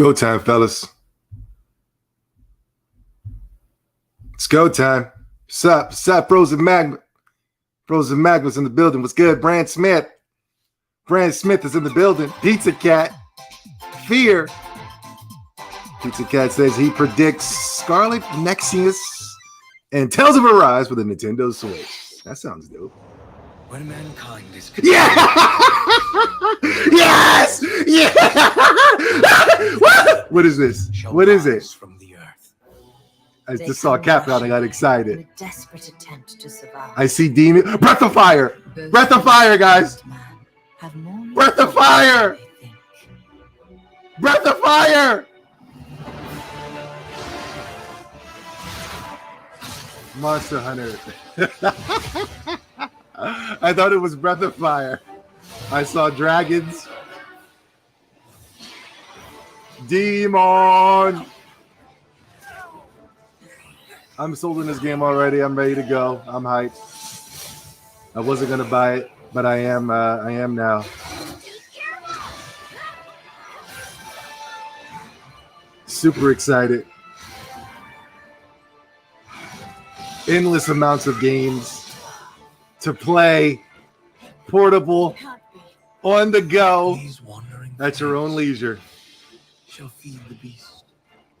go time, fellas. It's go time. Sup, Frozen Magma. Frozen Magma's in the building. What's good? Brand Smith. Brand Smith is in the building. Pizza Cat. Fear. Pizza Cat says he predicts Scarlet Nexus and Tales of Arise for the Nintendo Switch. That sounds dope. When mankind is yeah! Yes! Yeah! What is this? What is it? From the earth. I just saw Capcom and I got excited. In a desperate attempt to survive. I see Demon. Breath of Fire! Breath of Fire, guys! Breath of Fire! Breath of Fire! Monster Hunter. I thought it was Breath of Fire. I saw dragons. Demon. I'm sold in this game already. I'm ready to go. I'm hyped. I wasn't gonna buy it, but I am now. Super excited. Endless amounts of games to play, portable, on the go, at your own leisure. Shall feed the beast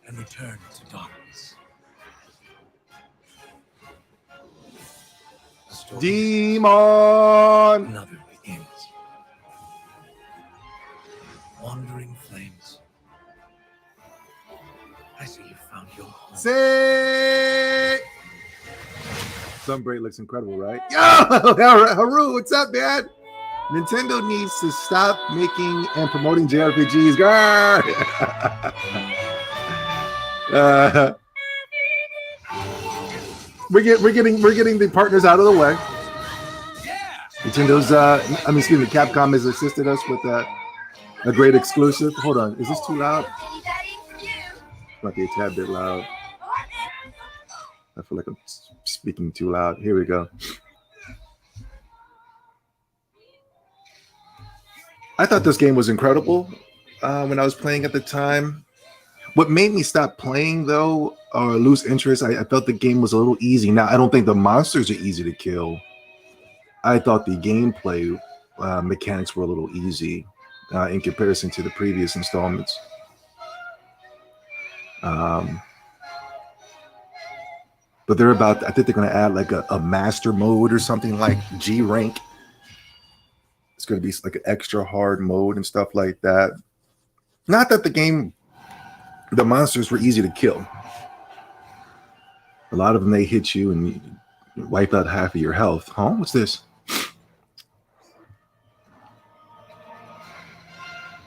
and return to darkness. Demon! Another begins. Wandering flames. I see you found your home. Say! Sunbreak looks incredible, right? Yo, Haru, what's up, man? Nintendo needs to stop making and promoting JRPGs. We're getting the partners out of the way. Nintendo's Capcom has assisted us with a great exclusive. Hold on, is this too loud? Might be a tad bit loud. I feel like I'm speaking too loud. Here we go. I thought this game was incredible when I was playing at the time. What made me stop playing, though, or lose interest, I felt the game was a little easy. Now, I don't think the monsters are easy to kill. I thought the gameplay mechanics were a little easy in comparison to the previous installments. But I think they're going to add like a master mode or something like G rank. It's going to be like an extra hard mode and stuff like that. Not that the monsters were easy to kill. A lot of them, they hit you and you wipe out half of your health. Huh? What's this?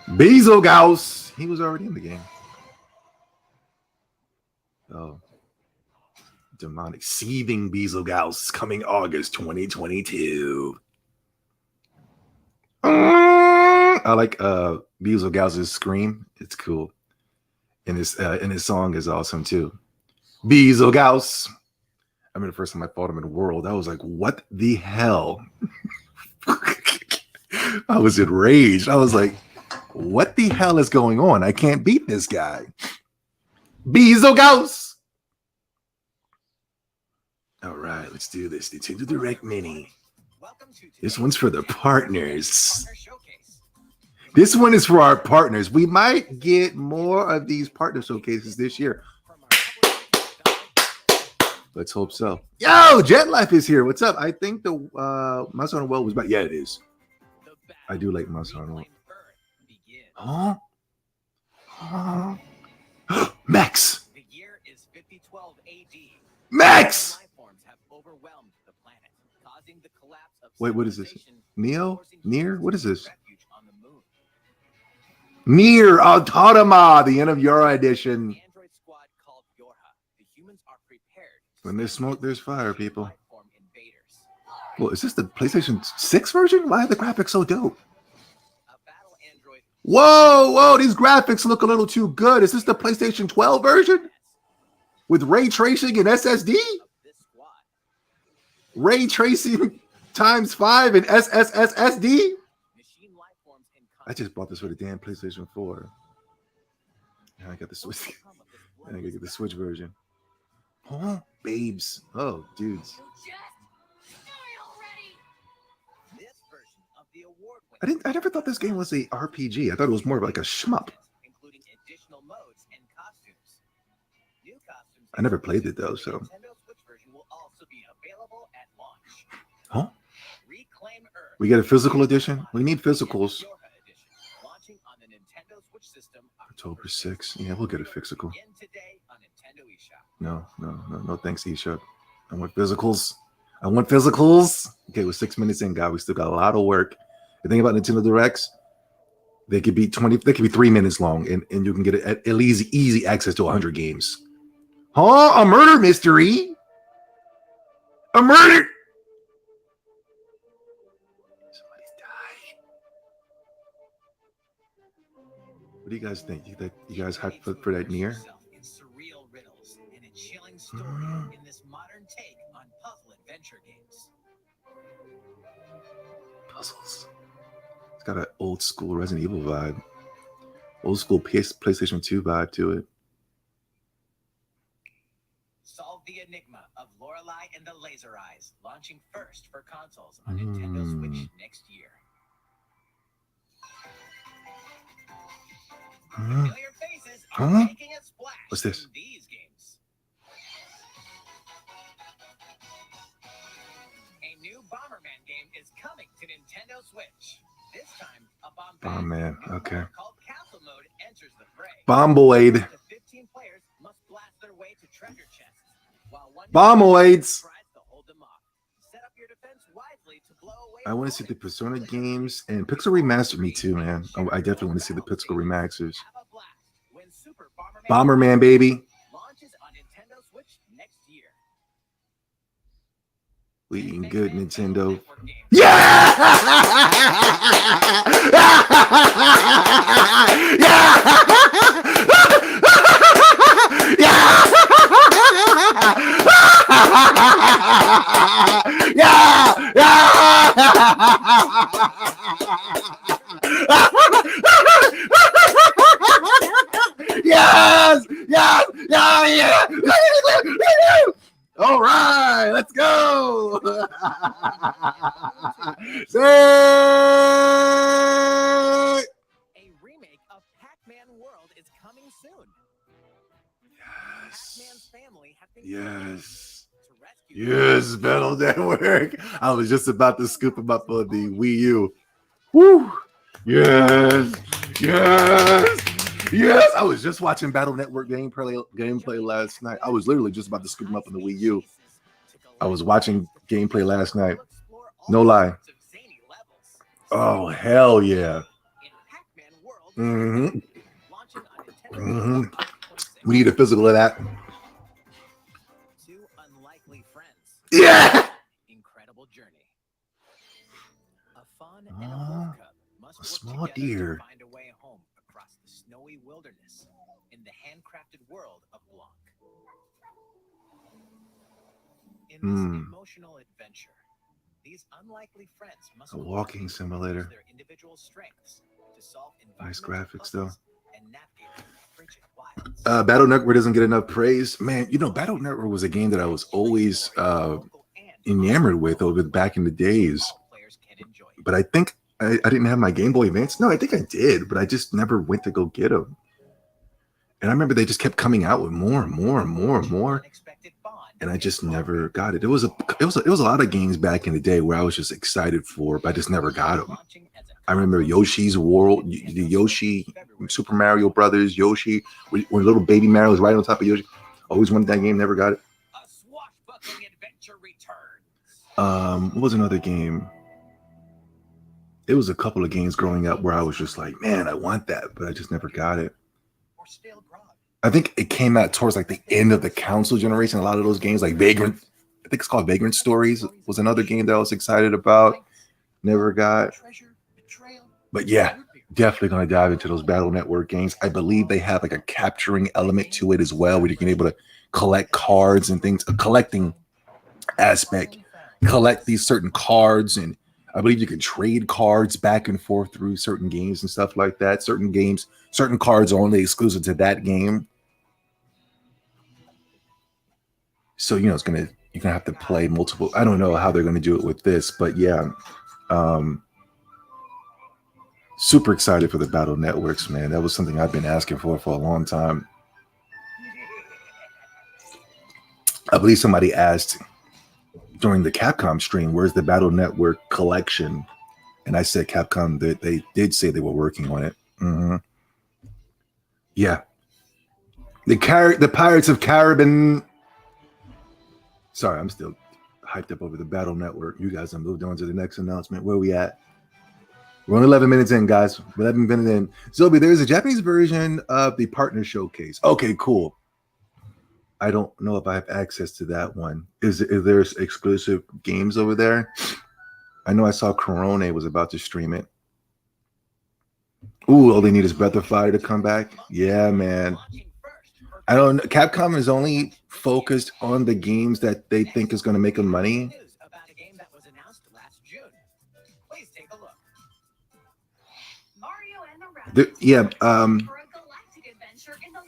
Bezogaus. He was already in the game. Oh. Demonic Seething Bezogaus coming August 2022. I like Bezogaus' scream. It's cool. And his song is awesome too. Bezogaus. I mean, the first time I fought him in the world, I was like, what the hell? I was enraged. I was like, what the hell is going on? I can't beat this guy. Bezogaus. All right, let's do this. Nintendo Direct Mini. This one's for the partners. This one is for our partners. We might get more of these partner showcases this year. Let's hope so. Yo, Jet Life is here. What's up? I think the Monster Hunter World was back. Yeah, it is. I do like Monster Hunter World. Huh? Max. The year is 5012 AD. Max. Overwhelmed the planet, causing the collapse of wait, what is this? Neo? Near? What is this? On the moon. Near Automa, the end of Yora edition. The android squad called Yorha. The humans are prepared. When there's smoke, there's fire, people. Well, is this the PlayStation 6 version? Why are the graphics so dope? Whoa, these graphics look a little too good. Is this the PlayStation 12 version? With ray tracing and SSD? Ray tracing times 5 and SSSD? I just bought this for the damn PlayStation 4. Yeah, I got the Switch. I gotta get the Switch version. Oh, babes. Oh, dudes. This version of the I never thought this game was a RPG. I thought it was more of like a shmup. including additional modes and costumes. New costumes. I never played it though, so. Nintendo Switch version will also be available at launch. Huh? Reclaim Earth. We get a physical edition? We need physicals. Launching on the Nintendo Switch system October 6th. Yeah, we'll get a physical. in today on Nintendo eShop. No, thanks, eShop. I want physicals. Okay, we're 6 minutes in, guys. We still got a lot of work. The thing about Nintendo Directs, they could be 3 minutes long, and you can get at least easy access to 100 games. Huh? A murder mystery? A murder? Somebody's died. What do you guys think? You guys hyped for that near? In surreal riddles and a chilling story in this modern take on puzzle adventure games. Puzzles. It's got an old school Resident Evil vibe. Old school PlayStation 2 vibe to it. Solve the enigma of Lorelei and the Laser Eyes, launching first for consoles on Nintendo Switch next year. Familiar faces are making a splash. What's this? In these games. A new Bomberman game is coming to Nintendo Switch. This time, a Bomberman, okay. called Castle Mode enters the fray. Bomboid. Up to 15 players must blast their way to treasure chests, while one Bomboids. tries to hold them off. Set up your defense wisely to blow away. I want to see the Persona games and Pixel Remastered me too, man. I definitely want to see the Pixel Remasters. Have a blast when Super Bomberman, baby. launches on Nintendo Switch next year. We eating good, Nintendo. Yeah! Yeah. All right, let's go. Say. A remake of Pac-Man World is coming soon. Pac-Man's family have been Yes. to rescue Yes, Battle Network. I was just about to scoop him up on the Wii U. Woo. Yes. I was just watching Battle Network gameplay last night. I was literally just about to scoop him up on the Wii U. I was watching gameplay last night. No lie. Oh, hell yeah. We need a physical of that. Two unlikely friends. Yeah. Incredible journey. A fawn and a wolf cub must A work small together deer. to find a way home across the snowy wilderness in the handcrafted world of Blanc. In this emotional adventure, these unlikely friends must A walking simulator. use their individual strengths to solve Nice environmental graphics, though. puzzles and navigate the frigid wilds. Battle Network doesn't get enough praise. Man, you know, Battle Network was a game that I was always enamored with back in the days. But I think I didn't have my Game Boy Advance. No, I think I did, but I just never went to go get them. And I remember they just kept coming out with more and more. And I just never got it. It was a lot of games back in the day where I was just excited for, but I just never got them. I remember Yoshi's World, the Yoshi, Super Mario Brothers, Yoshi, when little baby Mario was right on top of Yoshi. Always wanted that game, never got it. A swashbuckling adventure returns. What was another game? It was a couple of games growing up where I was just like, man, I want that, but I just never got it. Or stale grog. I think it came out towards like the end of the console generation. A lot of those games, like Vagrant, I think it's called Vagrant Stories, was another game that I was excited about. Never got. But yeah, definitely going to dive into those Battle Network games. I believe they have like a capturing element to it as well, where you can be able to collect cards and things, a collecting aspect, collect these certain cards and I believe you can trade cards back and forth through certain games and stuff like that. Certain games, certain cards are only exclusive to that game. So, you know, you're gonna have to play multiple. I don't know how they're gonna do it with this, but yeah. Super excited for the Battle Networks, man. That was something I've been asking for a long time. I believe somebody asked during the Capcom stream, where's the Battle Network collection? And I said Capcom, that they did say they were working on it. Mm-hmm. Yeah. The Pirates of Caribbean. Sorry, I'm still hyped up over the Battle Network. You guys have moved on to the next announcement. Where are we at? We're only 11 minutes in, guys. 11 minutes in. Zobi, there's a Japanese version of the Partner Showcase. Okay, cool. I don't know if I have access to that one. Is there exclusive games over there? I know I saw Corone was about to stream it. Ooh, all they need is Breath of Fire to come back. Yeah, man. I don't know. Capcom is only focused on the games that they think is going to make them money. Yeah,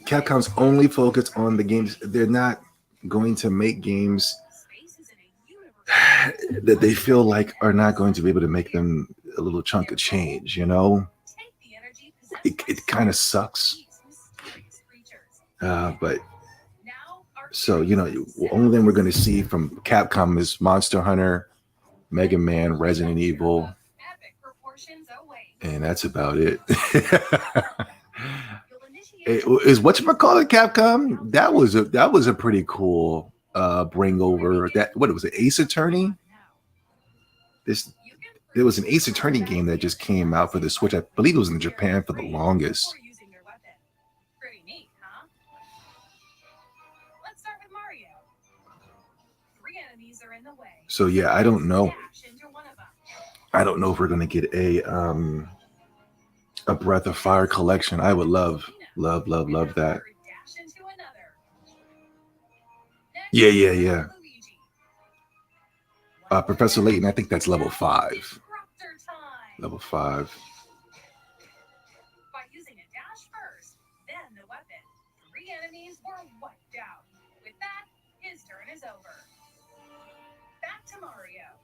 Capcom's only focused on the games. They're not going to make games that they feel like are not going to be able to make them a little chunk of change, you know? It kind of sucks. But so, you know, the only thing we're going to see from Capcom is Monster Hunter, Mega Man, Resident Evil, and that's about it. Is whatchamacallit Capcom? That was a pretty cool bring over. That what it was, an Ace Attorney. There was an Ace Attorney game that just came out for the Switch. I believe it was in Japan for the longest. Pretty neat, huh? Let's start with Mario. 3 enemies are in the way. So yeah, I don't know. I don't know if we're gonna get a Breath of Fire collection. I would love that. Yeah. Professor Layton, I think that's level 5. Level 5. By using a dash first, then the weapon. 3 enemies were wiped out. With that, his turn is over. Back to Mario.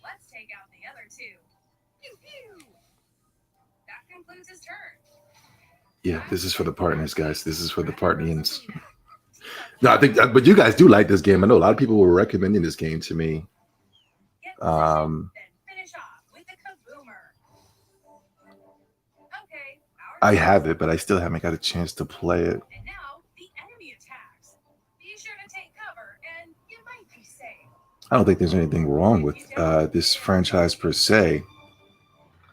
Let's take out the other 2. Pew pew. That concludes his turn. Yeah, this is for the partners, guys. This is for the partners. No, I think, but you guys do like this game. I know a lot of people were recommending this game to me. Then finish off with the kaboomer. Okay, I have it, but I still haven't got a chance to play it. And now the enemy attacks. Be sure to take cover, and you might be safe. I don't think there's anything wrong with this franchise per se.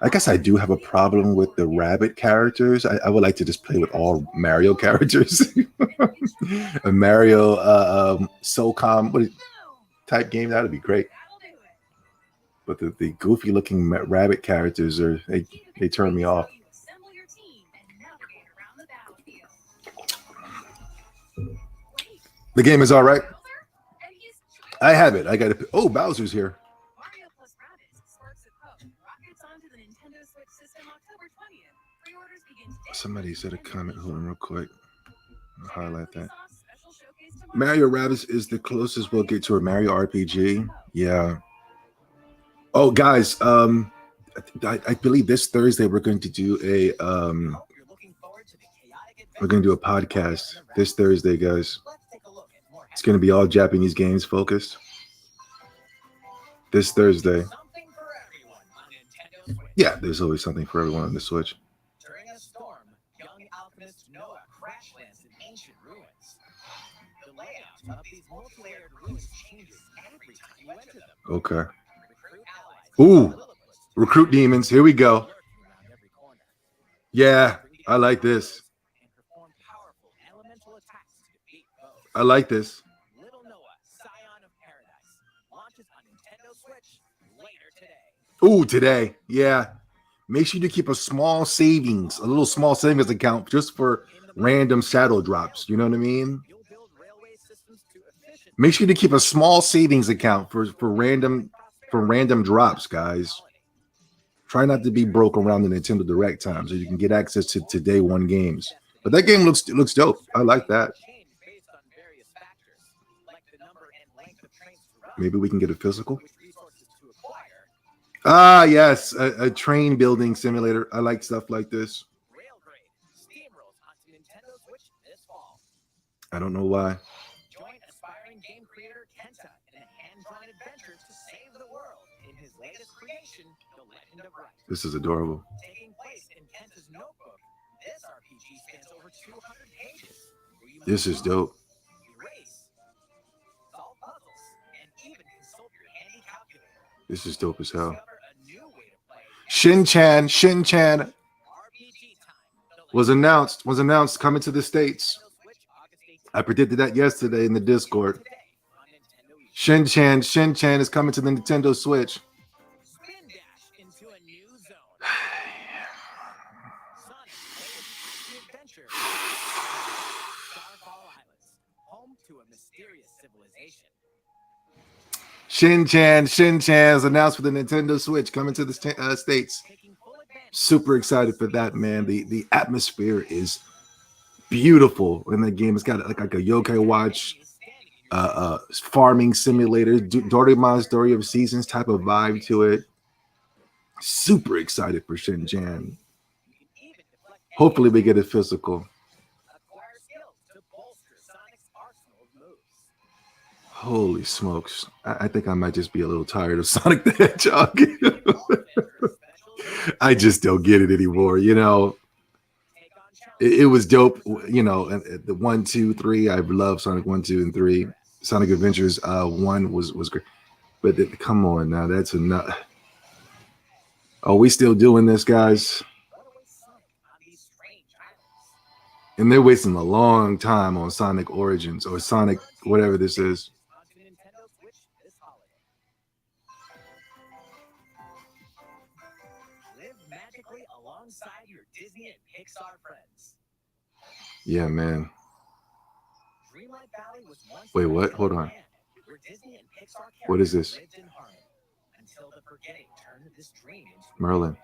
I guess I do have a problem with the rabbit characters. I would like to just play with all Mario characters. A Mario SOCOM type game, that would be great. But the goofy looking rabbit characters they turn me off. The game is all right. I have it. I got it. Oh, Bowser's here. Somebody said a comment. Hold on real quick. I'll highlight that. Mario Rabbids is the closest we'll get to a Mario RPG. Yeah. Oh, guys, I believe this Thursday we're going to do a podcast this Thursday, guys. It's going to be all Japanese games focused. This Thursday. Yeah, there's always something for everyone on the Switch. During a storm, young alchemist Noah crash lands in ancient ruins. The layout of these multi-layered ruins changes every time you enter them. Okay. Ooh, recruit demons. Here we go. Yeah, I like this. I like this. Little Noah, Scion of Paradise, launches on Nintendo Switch later today. Ooh, today. Yeah. Make sure you keep a small savings account just for random shadow drops. You know what I mean? You'll build railway systems to efficiently Make sure to keep a small savings account for for random drops, guys. Try not to be broke around the Nintendo Direct time so you can get access to day one games. But that game looks dope. I like that. Maybe we can get a physical. Ah, yes, a train building simulator. I like stuff like this. I don't know why. Join aspiring game creator Kenta in a hand-drawn adventure to save the world in his latest creation, The Legend of Right. This is adorable. Taking place in Kenta's notebook, this RPG spans over 200 pages. This is dope. Erase, solve puzzles, and even consult your handy calculator. This is dope as hell. Discover a new way to play. Shin-Chan RPG time. was announced coming to the States. I predicted that yesterday in the Discord. Shin-Chan is coming to the Nintendo Switch. Spin dash into a new zone. Sonic's adventure. Starfall Islands, home to a mysterious civilization. Shin-Chan is announced for the Nintendo Switch coming to the States. Super excited for that, man. The atmosphere is beautiful in the game. It's got like a Yokai Watch, farming simulator, Doraemon's Story of Seasons type of vibe to it. Super excited for Shin-Chan. Hopefully we get a physical. Holy smokes. I think I might just be a little tired of Sonic the Hedgehog. I just don't get it anymore, you know. It was dope, you know. The 1, 2, 3. I love Sonic 1, 2, and 3. Sonic Adventures 1 was great, but come on now, that's enough. Are we still doing this, guys? And they're wasting a long time on Sonic Origins or Sonic whatever this is. Live magically alongside your Disney and Pixar friends. Yeah, man. Dreamlight Valley was once Wait, what? Hold on. Where Disney and Pixar What is this? lived in harmony until the forgetting turned this dream into Merlin.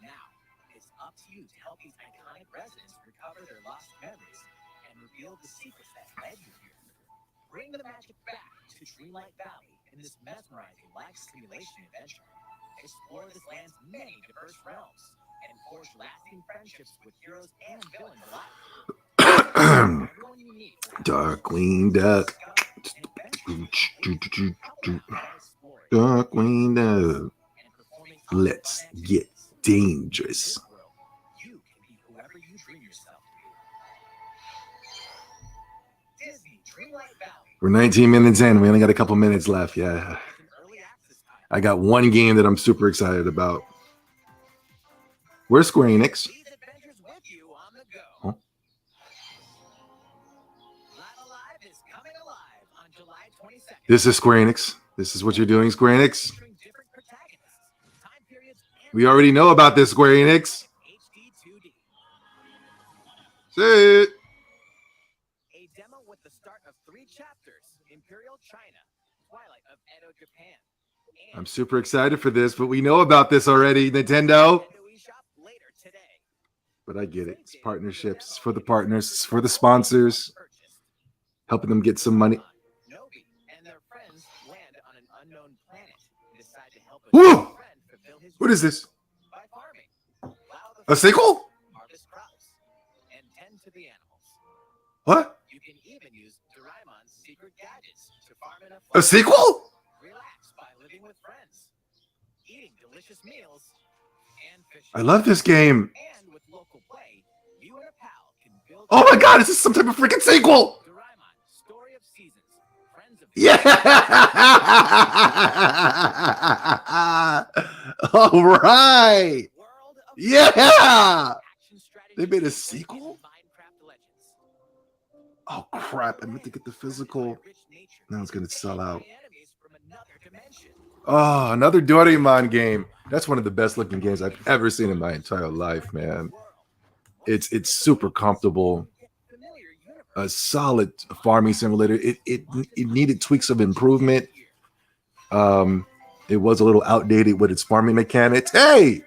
Now, it's up to you to help these iconic residents recover their lost memories and reveal the secrets that led you here. Bring the magic back to Dreamlight Valley in this mesmerizing life simulation adventure. Explore this land's many diverse realms and forge lasting friendships with heroes and villains alike. Everyone you meet will Darkwing Duck. Darkwing Duck. Let's get dangerous. You can be whoever you dream yourself to be. Disney Dreamlight Valley. We're 19 minutes in. We only got a couple minutes left. Yeah. I got one game that I'm super excited about. Where's Square Enix? These adventures with you on the go. Huh? Live Alive is coming alive on July 22nd. This is Square Enix. This is what you're doing, Square Enix. Featuring different protagonists, time periods, and We already know about this, Square Enix. HD 2D. Say it. A demo with the start of 3 chapters: Imperial China, Twilight of Edo Japan. And I'm super excited for this, but we know about this already, Nintendo. Nintendo eShop later today. But I get it. It's partnerships. It's for the partners. It's for the sponsors. Purchased. Helping them get some money. Nobi and their friends land on an unknown planet. Decide to help a Whoa! friend fulfill his What is this? by farming. Plow the A sequel? harvest crops, and tend to the animals. What? You can even use Doraemon's secret gadgets to farm enough A sequel? Relax by living with friends, eating delicious meals, and fishing. I love this game. And with local play, you and a pal can build. Oh my god, this is some type of freaking sequel. Doraemon, Story of Seasons, Friends of Yeah. All right. World of Yeah. Action strategy They made a and sequel? Minecraft Legends. Oh crap, I meant to get the physical. Now it's gonna sell out. Enemies from another dimension. Oh, another Doraemon game. That's one of the best looking games I've ever seen in my entire life, man. It's super comfortable. Familiar universe. A solid farming simulator. It needed tweaks of improvement. It was a little outdated with its farming mechanics. Hey,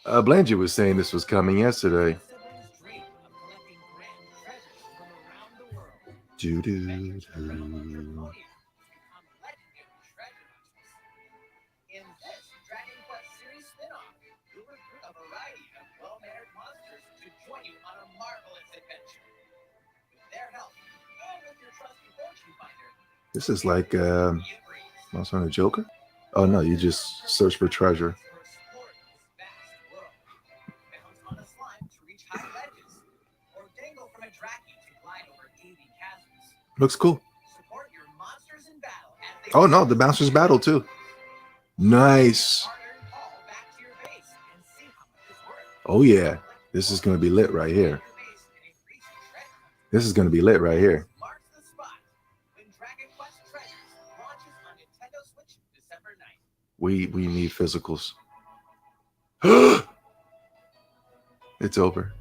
Blangy was saying this was coming yesterday. Doo doo doo. In this Dragon Quest series spin-off, you'll recruit a variety of well-mannered monsters to join you on a marvelous adventure. With their help, and with your trusty fortune finder, This is like Monster Hunter Joker. Oh no, you just search for treasure. to explore this vast world. Bounce on a slime to reach high ledges, or dangle from a draki to glide over deep chasms. Looks cool. Support your monsters in battle as they Oh no, the bouncers battle too. Nice. hard-earned haul back to your base and see how much it's worth. Oh yeah, this is gonna be lit right here. Your base and increase your treasure. This is gonna be lit right here. Marks the spot when Dragon Quest Treasures launches on Nintendo Switch December 9th. We need physicals. It's over.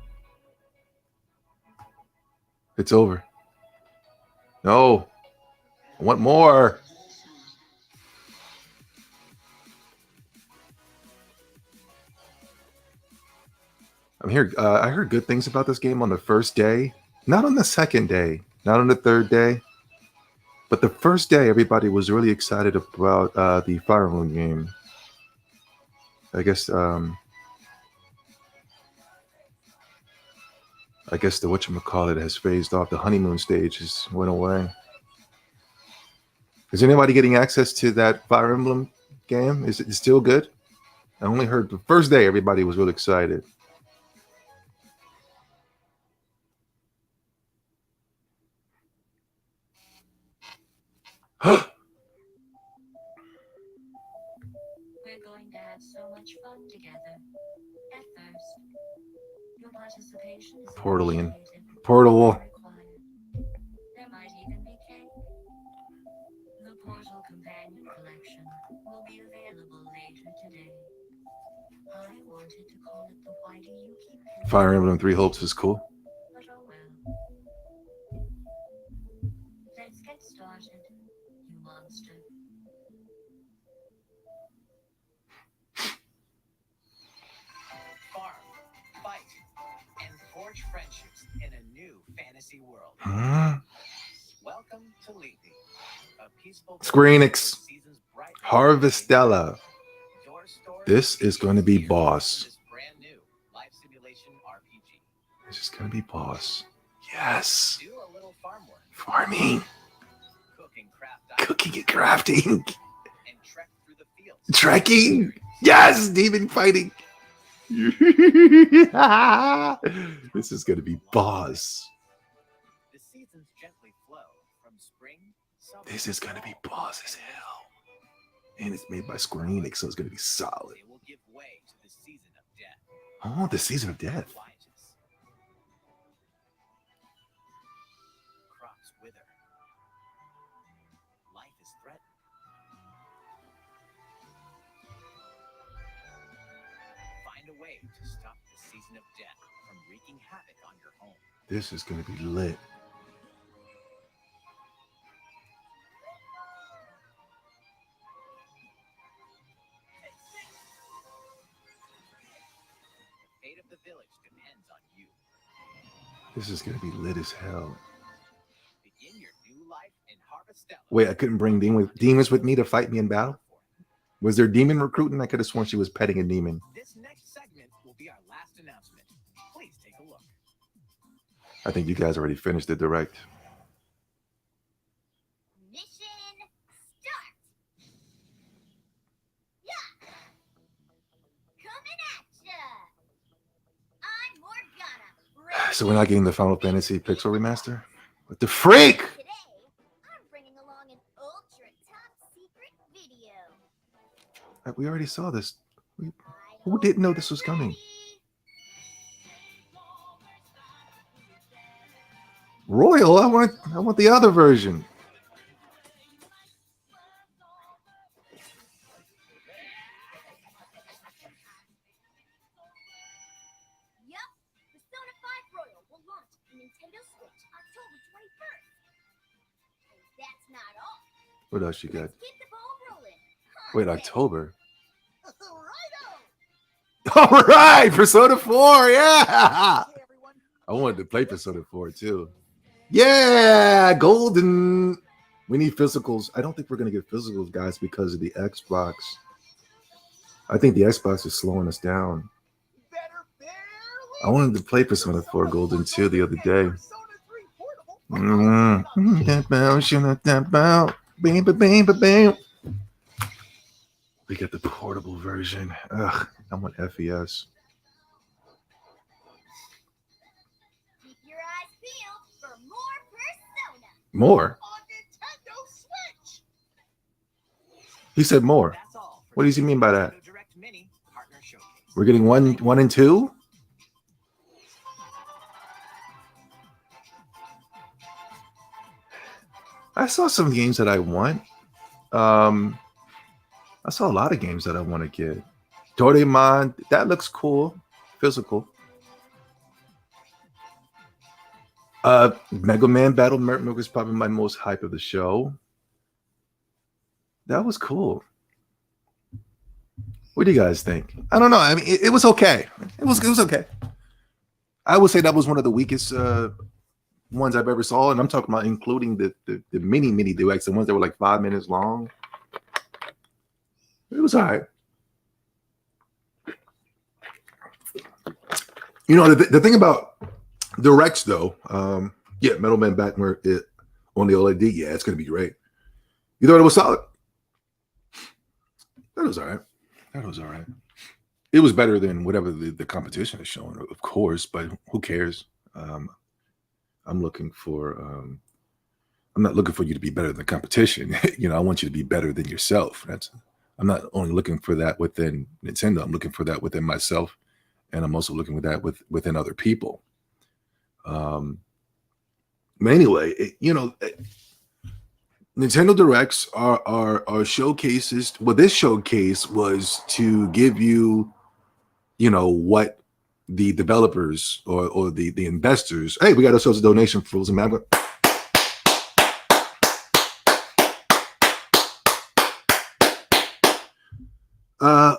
It's over. No, I want more. I'm here. I heard good things about this game on the first day, not on the second day, not on the third day, but the first day. Everybody was really excited about the Fire Emblem game. I guess the whatchamacallit has phased off. The honeymoon stage has went away. Is anybody getting access to that Fire Emblem game? Is it still good? I only heard the first day everybody was really excited. We're going to have so much fun together. At first, your participation is Portalian. appreciated, Portal. but required. There might even be cake. The Portal Companion Collection will be available later today. I wanted to call it the Whitey You Keep Pinning, Fire Emblem Three Hopes is cool. but oh well. Let's get started, you monster. Farm, fight, and forge friendships in a new fantasy world. Huh? Welcome to Lethe, a peaceful Square place Enix. where seasons bright Harvestella. Your story This is going to be here boss. in this brand new life simulation RPG. This is going to be boss. Yes. Do a little farm work, Farming, cook and craft cooking and crafting, and trek through the fields. trekking. Yes, demon fighting. This is going to be boss. The seasons gently flow from spring, summer, This is going to be boss as hell. And it's made by Square Enix, so it's going to be solid. They will give way to the season of death. Oh, the season of death. Obliges. Crops wither. Life is threatened. Find a way to stop the season of death from wreaking havoc on your home. This is going to be lit. The fate of the village depends on you. This is going to be lit as hell. Begin your new life in Harvestella. Wait, I couldn't bring demons with me to fight me in battle? Was there demon recruiting? I could have sworn she was petting a demon. This next segment will be our last announcement. Please take a look. I think you guys already finished the direct. Mission start. Yeah. Coming at ya. I'm Morgana. So we're not getting the Final Fantasy Pixel remaster? What the freak? Today, I'm bringing along an ultra top secret video. We already saw this. I Who hope didn't know you're this was coming? ready. Royal, I want the other version. Yup, Persona 5 Royal will launch on Nintendo Switch October 21st. And that's not all. What else you got? Let's get the ball rolling. Wait, October. Righto! All right, Persona 4. Yeah. Hey, everyone. I wanted to play Persona 4 too. Yeah, golden. We need physicals. I don't think we're going to get physicals, guys, because of the Xbox. I think the Xbox is slowing us down. Better barely. I wanted to play Persona 4 Golden 2 the other day. Persona 3 portable. We get the portable version. Ugh, I want FES. Keep your eyes peeled for more Persona. More? On Nintendo Switch. He said more. That's all for What does he mean by that? Nintendo Direct Mini Partner Showcase. We're getting one and two? I saw some games that I want. I saw a lot of games that I want to get. Doraemon, that looks cool. Physical. Mega Man Battle Network was probably my most hype of the show. That was cool. What do you guys think? I don't know. I mean, it was okay. It was okay. I would say that was one of the weakest ones I've ever saw, and I'm talking about including the mini duets, the ones that were like 5 minutes long. It was all right. You know, the thing about directs, though, yeah, Metal Man back where it on the OLED, yeah, it's gonna be great. You thought it was solid? That was all right. That was all right. It was better than whatever the competition is showing, of course, but who cares? I'm looking for I'm not looking for you to be better than the competition. You know, I want you to be better than yourself. I'm not only looking for that within Nintendo, I'm looking for that within myself, and I'm also looking for that within other people. But anyway, Nintendo Directs are showcases. Well, this showcase was to give you, what the developers or the investors. Hey, we got ourselves a donation for Frozen Magma.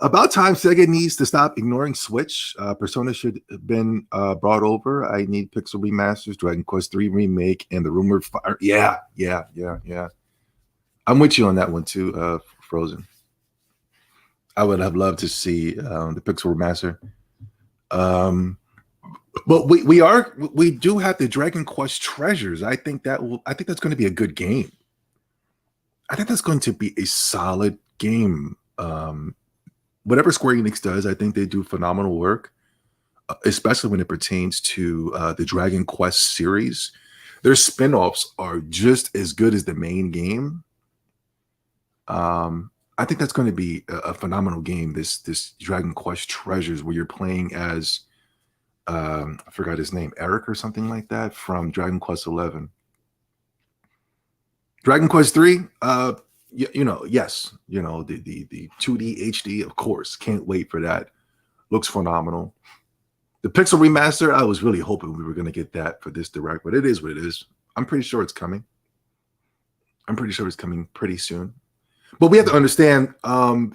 About time Sega needs to stop ignoring Switch. Persona should have been brought over. I need Pixel remasters, Dragon Quest 3 remake, and the rumored fire. Yeah. I'm with you on that one too, Frozen. I would have loved to see the Pixel remaster. But we do have the Dragon Quest Treasures. I think that's going to be a good game. I think that's going to be a solid game. Whatever Square Enix does, I think they do phenomenal work, especially when it pertains to the Dragon Quest series. Their spin-offs are just as good as the main game. I think that's going to be a phenomenal game, this Dragon Quest Treasures, where you're playing as, I forgot his name, Eric or something like that, from Dragon Quest 11. Dragon Quest 3, yes, the 2D HD, of course. Can't wait for that. Looks phenomenal. The Pixel remaster, I was really hoping we were going to get that for this direct, but it is what it is. I'm pretty sure it's coming. I'm pretty sure it's coming pretty soon. But we have to understand,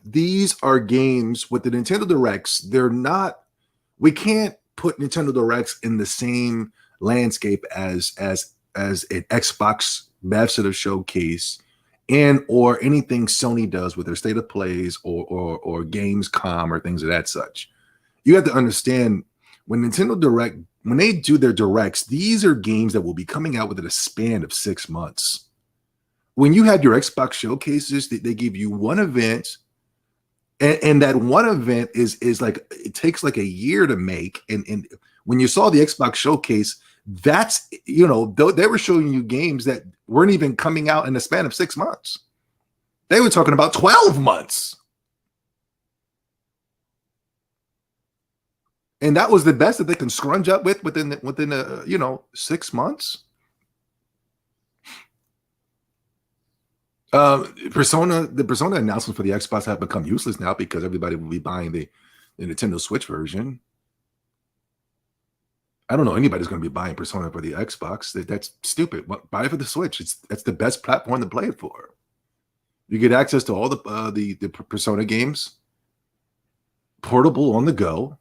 these are games with the Nintendo Directs. We can't put Nintendo Directs in the same landscape as an Xbox Master Showcase and or anything Sony does with their state of plays or Gamescom or things of that such. You have to understand, when Nintendo Direct, when they do their directs, these are games that will be coming out within a span of 6 months. When you have your Xbox showcases, they give you one event, and that one event is like, it takes like a year to make. And when you saw the Xbox showcase, that's, they were showing you games that weren't even coming out in the span of 6 months. They were talking about 12 months. And that was the best that they can scrunch up within 6 months. The Persona announcements for the Xbox have become useless now because everybody will be buying the Nintendo Switch version. I don't know anybody's going to be buying Persona for the Xbox. That's stupid. Buy it for the Switch. That's the best platform to play it for. You get access to all the Persona games, portable on the go.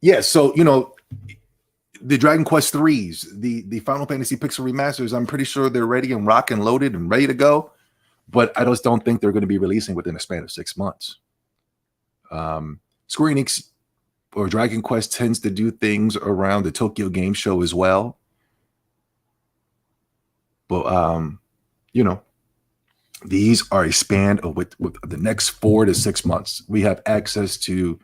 Yeah, so the Dragon Quest 3s, the Final Fantasy Pixel remasters, I'm pretty sure they're ready and rock and loaded and ready to go, but I just don't think they're going to be releasing within a span of 6 months. Square Enix or Dragon Quest tends to do things around the Tokyo Game Show as well. But these are a span of with the next 4 to 6 months. We have access to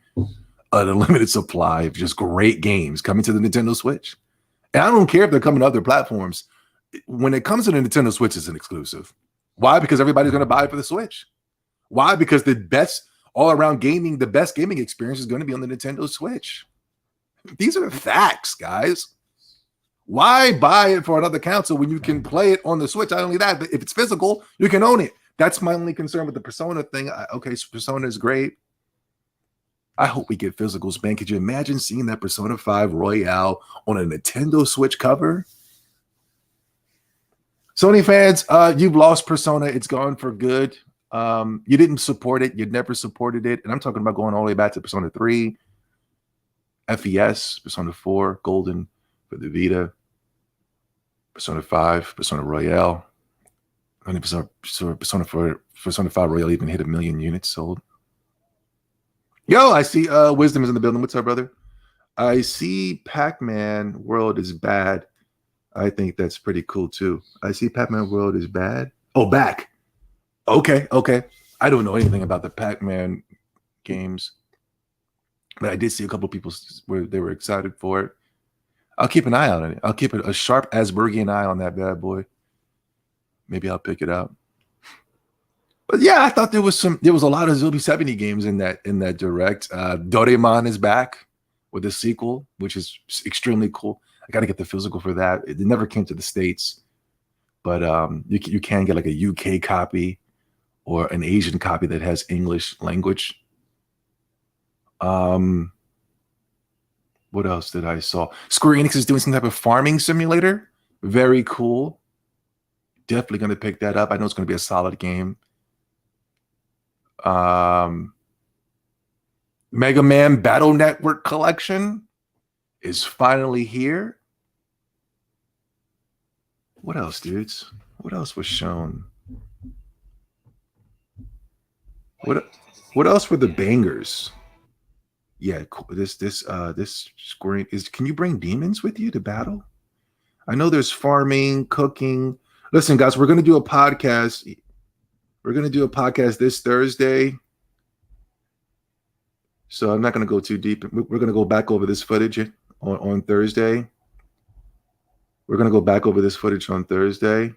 an unlimited supply of just great games coming to the Nintendo Switch. And I don't care if they're coming to other platforms. When it comes to the Nintendo Switch, it's an exclusive. Why? Because everybody's going to buy it for the Switch. Why? Because the best all-around gaming, the best gaming experience is going to be on the Nintendo Switch. These are facts, guys. Why buy it for another console when you can play it on the Switch? Not only that, but if it's physical, you can own it. That's my only concern with the Persona thing. Okay, so Persona is great. I hope we get physicals, man. Could you imagine seeing that Persona 5 Royale on a Nintendo Switch cover? Sony fans, you've lost Persona. It's gone for good. You didn't support it. You'd never supported it. And I'm talking about going all the way back to Persona 3, FES, Persona 4, Golden for the Vita, Persona 5, Persona Royale. I mean, Persona 5 Royale even hit 1 million units sold. Yo, I see Wisdom is in the building. What's up, brother? I see Pac-Man World is bad. I think that's pretty cool, too. I see Pac-Man World is bad. Oh, back. Okay. I don't know anything about the Pac-Man games, but I did see a couple of people where they were excited for it. I'll keep an eye on it. I'll keep a sharp Aspergian eye on that bad boy. Maybe I'll pick it up. But yeah, I thought there was a lot of Zombie 70 games in that direct. Doraemon is back with a sequel, which is extremely cool. I got to get the physical for that. It never came to the States, but you can get like a UK copy or an Asian copy that has English language. What else did I saw? Square Enix is doing some type of farming simulator. Very cool. Definitely going to pick that up. I know it's going to be a solid game. Mega Man Battle Network Collection is finally here. What else, dudes? What else was shown? What else were the bangers? Yeah, this Square is. Can you bring demons with you to battle? I know there's farming, cooking. Listen, guys, we're going to do a podcast. We're going to do a podcast this Thursday. So I'm not going to go too deep. We're going to go back over this footage on Thursday. We're going to go back over this footage on Thursday.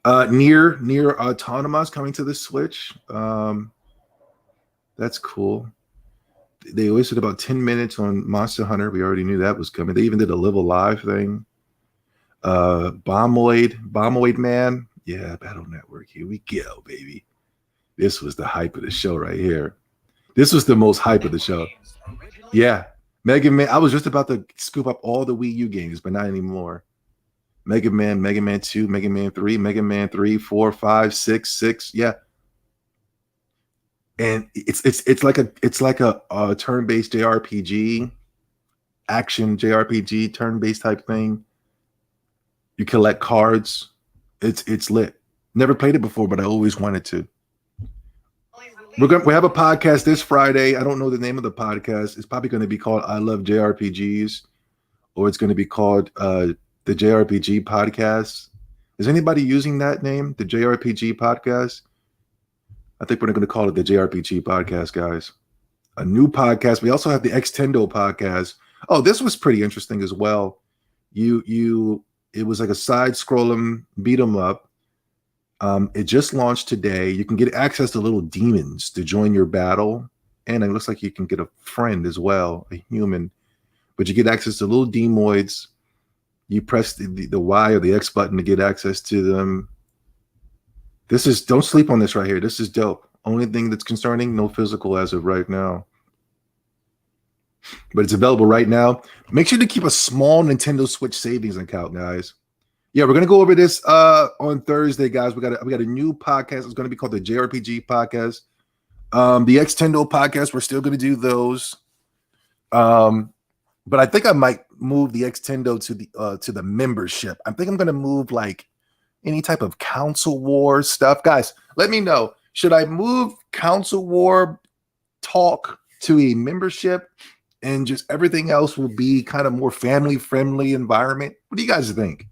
Near Autonomous coming to the Switch. That's cool. They wasted about 10 minutes on Monster Hunter. We already knew that was coming. They even did a Live Alive thing. Bomboid Man. Yeah, Battle Network. Here we go, baby. This was the hype of the show right here. This was the most hype of the show. Yeah. Mega Man. I was just about to scoop up all the Wii U games, but not anymore. Mega Man 2, Mega Man 3, Mega Man 3, 4, 5, 6. Yeah. And it's like a turn-based JRPG, action JRPG, turn-based type thing. You collect cards. It's lit. Never played it before, but I always wanted to. We have a podcast this Friday. I don't know the name of the podcast. It's probably going to be called I Love JRPGs, or it's going to be called the JRPG Podcast. Is anybody using that name, the JRPG Podcast? I think we're going to call it the JRPG Podcast, guys. A new podcast. We also have the Extendo Podcast. Oh, this was pretty interesting as well. It was like a side-scrolling beat 'em up. It just launched today. You can get access to little demons to join your battle, and it looks like you can get a friend as well, a human. But you get access to little demoids. You press the Y or the X button to get access to them. Don't sleep on this right here. This is dope. Only thing that's concerning, no physical as of right now. But it's available right now. Make sure to keep a small Nintendo Switch savings account, guys. Yeah, we're gonna go over this on Thursday, guys. We got a new podcast. It's gonna be called the JRPG podcast. The Extendo podcast, we're still gonna do those. But I think I might move the Extendo to the membership. I think I'm gonna move like any type of Council War stuff. Guys, let me know. Should I move Council War talk to a membership and just everything else will be kind of more family friendly environment? What do you guys think?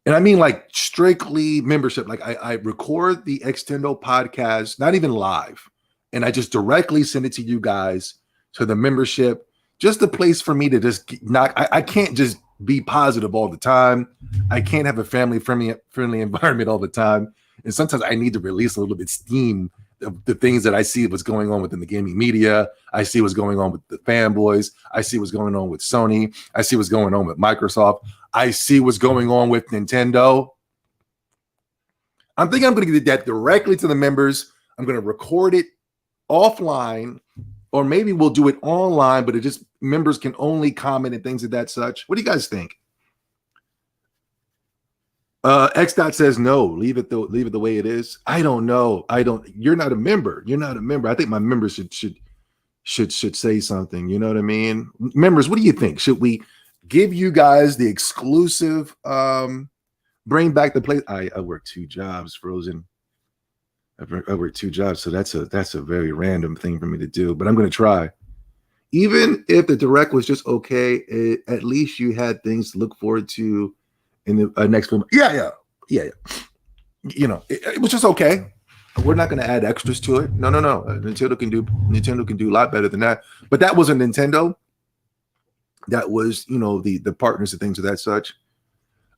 And I mean like strictly membership. Like I record the Extendo podcast, not even live, and I just directly send it to you guys to the membership. Just a place for me to just not. I can't just be positive all the time. I can't have a family friendly environment all the time. And sometimes I need to release a little bit steam of the things that I see what's going on within the gaming media. I see what's going on with the fanboys. I see what's going on with Sony. I see what's going on with Microsoft. I see what's going on with Nintendo. I'm thinking I'm going to get that directly to the members. I'm going to record it offline, or maybe we'll do it online, but it just members can only comment and things of that such. What do you guys think? X Dot says no, leave it the way it is. I don't know. You're not a member. I think my members should say something. You know what I mean? Members, what do you think? Should we give you guys the exclusive bring back the place? I work 2 jobs, Frozen. I work 2 jobs, so that's a very random thing for me to do, but I'm going to try. Even if the direct was just okay, at least you had things to look forward to in the next film. Yeah. You know, it was just okay. We're not going to add extras to it. No. Nintendo can do a lot better than that. But that wasn't Nintendo. That was, you know, the partners and things of that such.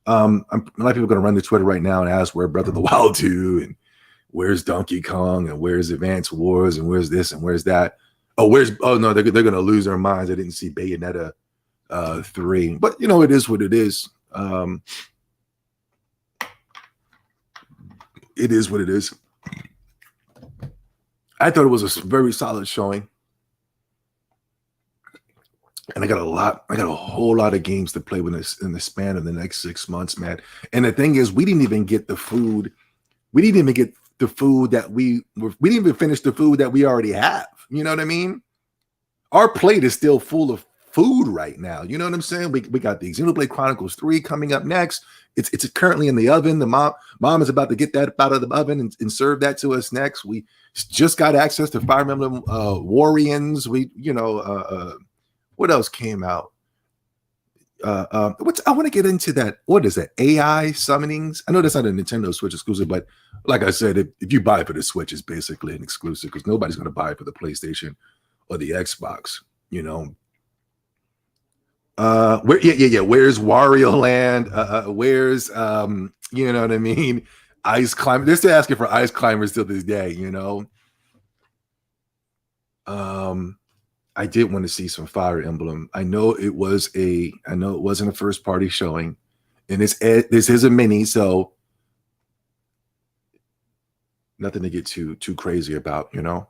A lot of people are going to run to Twitter right now and ask where Breath of the Wild 2 and where's Donkey Kong and where's Advance Wars and where's this and where's that. Oh no, they're going to lose their minds. I didn't see Bayonetta 3, but you know, it is what it is. It is what it is. I thought it was a very solid showing. And I got a whole lot of games to play with this in the span of the next 6 months, man. And the thing is, we didn't even get the food. We didn't even get the food that we didn't even finish the food that we already have. You know what I mean? Our plate is still full of food right now. You know what I'm saying? We got the Xenoblade Chronicles 3 coming up next. It's currently in the oven. The mom is about to get that out of the oven and serve that to us next. We just got access to Fire Emblem Warriors. What else came out? I want to get into that. What is that? AI summonings? I know that's not a Nintendo Switch exclusive, but like I said, if you buy it for the Switch, it's basically an exclusive because nobody's going to buy it for the PlayStation or the Xbox. You know. Where's Wario Land? Where's you know what I mean? Ice Climber. They're still asking for Ice Climbers till this day. You know. I did want to see some Fire Emblem. I know it wasn't a first party showing, and this is a mini, so nothing to get too crazy about, you know.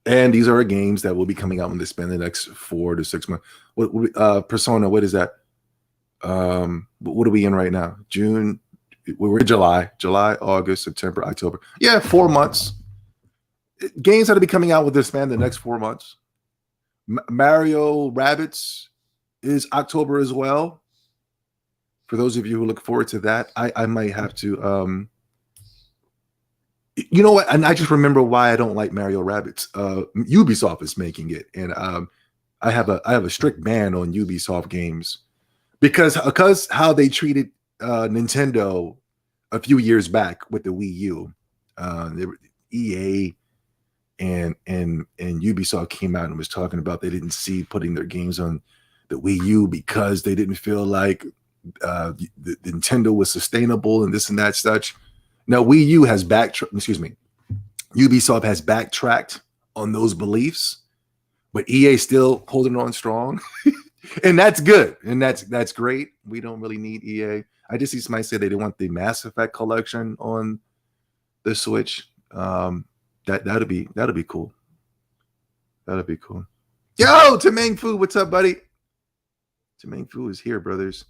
And these are games that will be coming out when they spend the next 4 to 6 months. What Persona? What is that? What are we in right now? June. We're in July, August, September, October. Yeah, 4 months. Games that'll be coming out with this span the next 4 months. Mario Rabbids is October as well. For those of you who look forward to that, I might have to. You know what? And I just remember why I don't like Mario Rabbids. Ubisoft is making it, and I have a strict ban on Ubisoft games because how they treated Nintendo a few years back with the Wii U. EA and Ubisoft came out and was talking about they didn't see putting their games on the Wii U because they didn't feel like the Nintendo was sustainable and this and that such. Now Wii U has Ubisoft has backtracked on those beliefs, but EA still holding on strong, and that's good, and that's great. We don't really need EA. I just see somebody say they didn't want the Mass Effect collection on the Switch. That'd be cool. That'd be cool. Yo, Tamang Fu, what's up, buddy? Tamang Fu is here, brothers.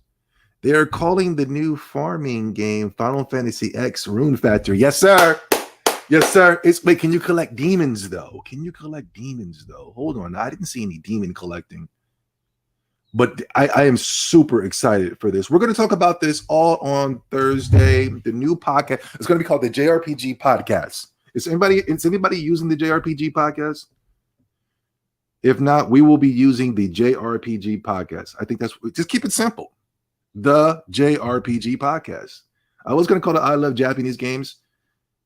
They are calling the new farming game Final Fantasy X Rune Factory. Yes, sir. Yes, sir. Wait, can you collect demons though? Can you collect demons though? Hold on. I didn't see any demon collecting. But I am super excited for this. We're going to talk about this all on Thursday. The new podcast is going to be called the JRPG Podcast. Is anybody using the JRPG Podcast? If not, we will be using the JRPG Podcast. I think that's just keep it simple. The JRPG Podcast. I was going to call it I Love Japanese Games.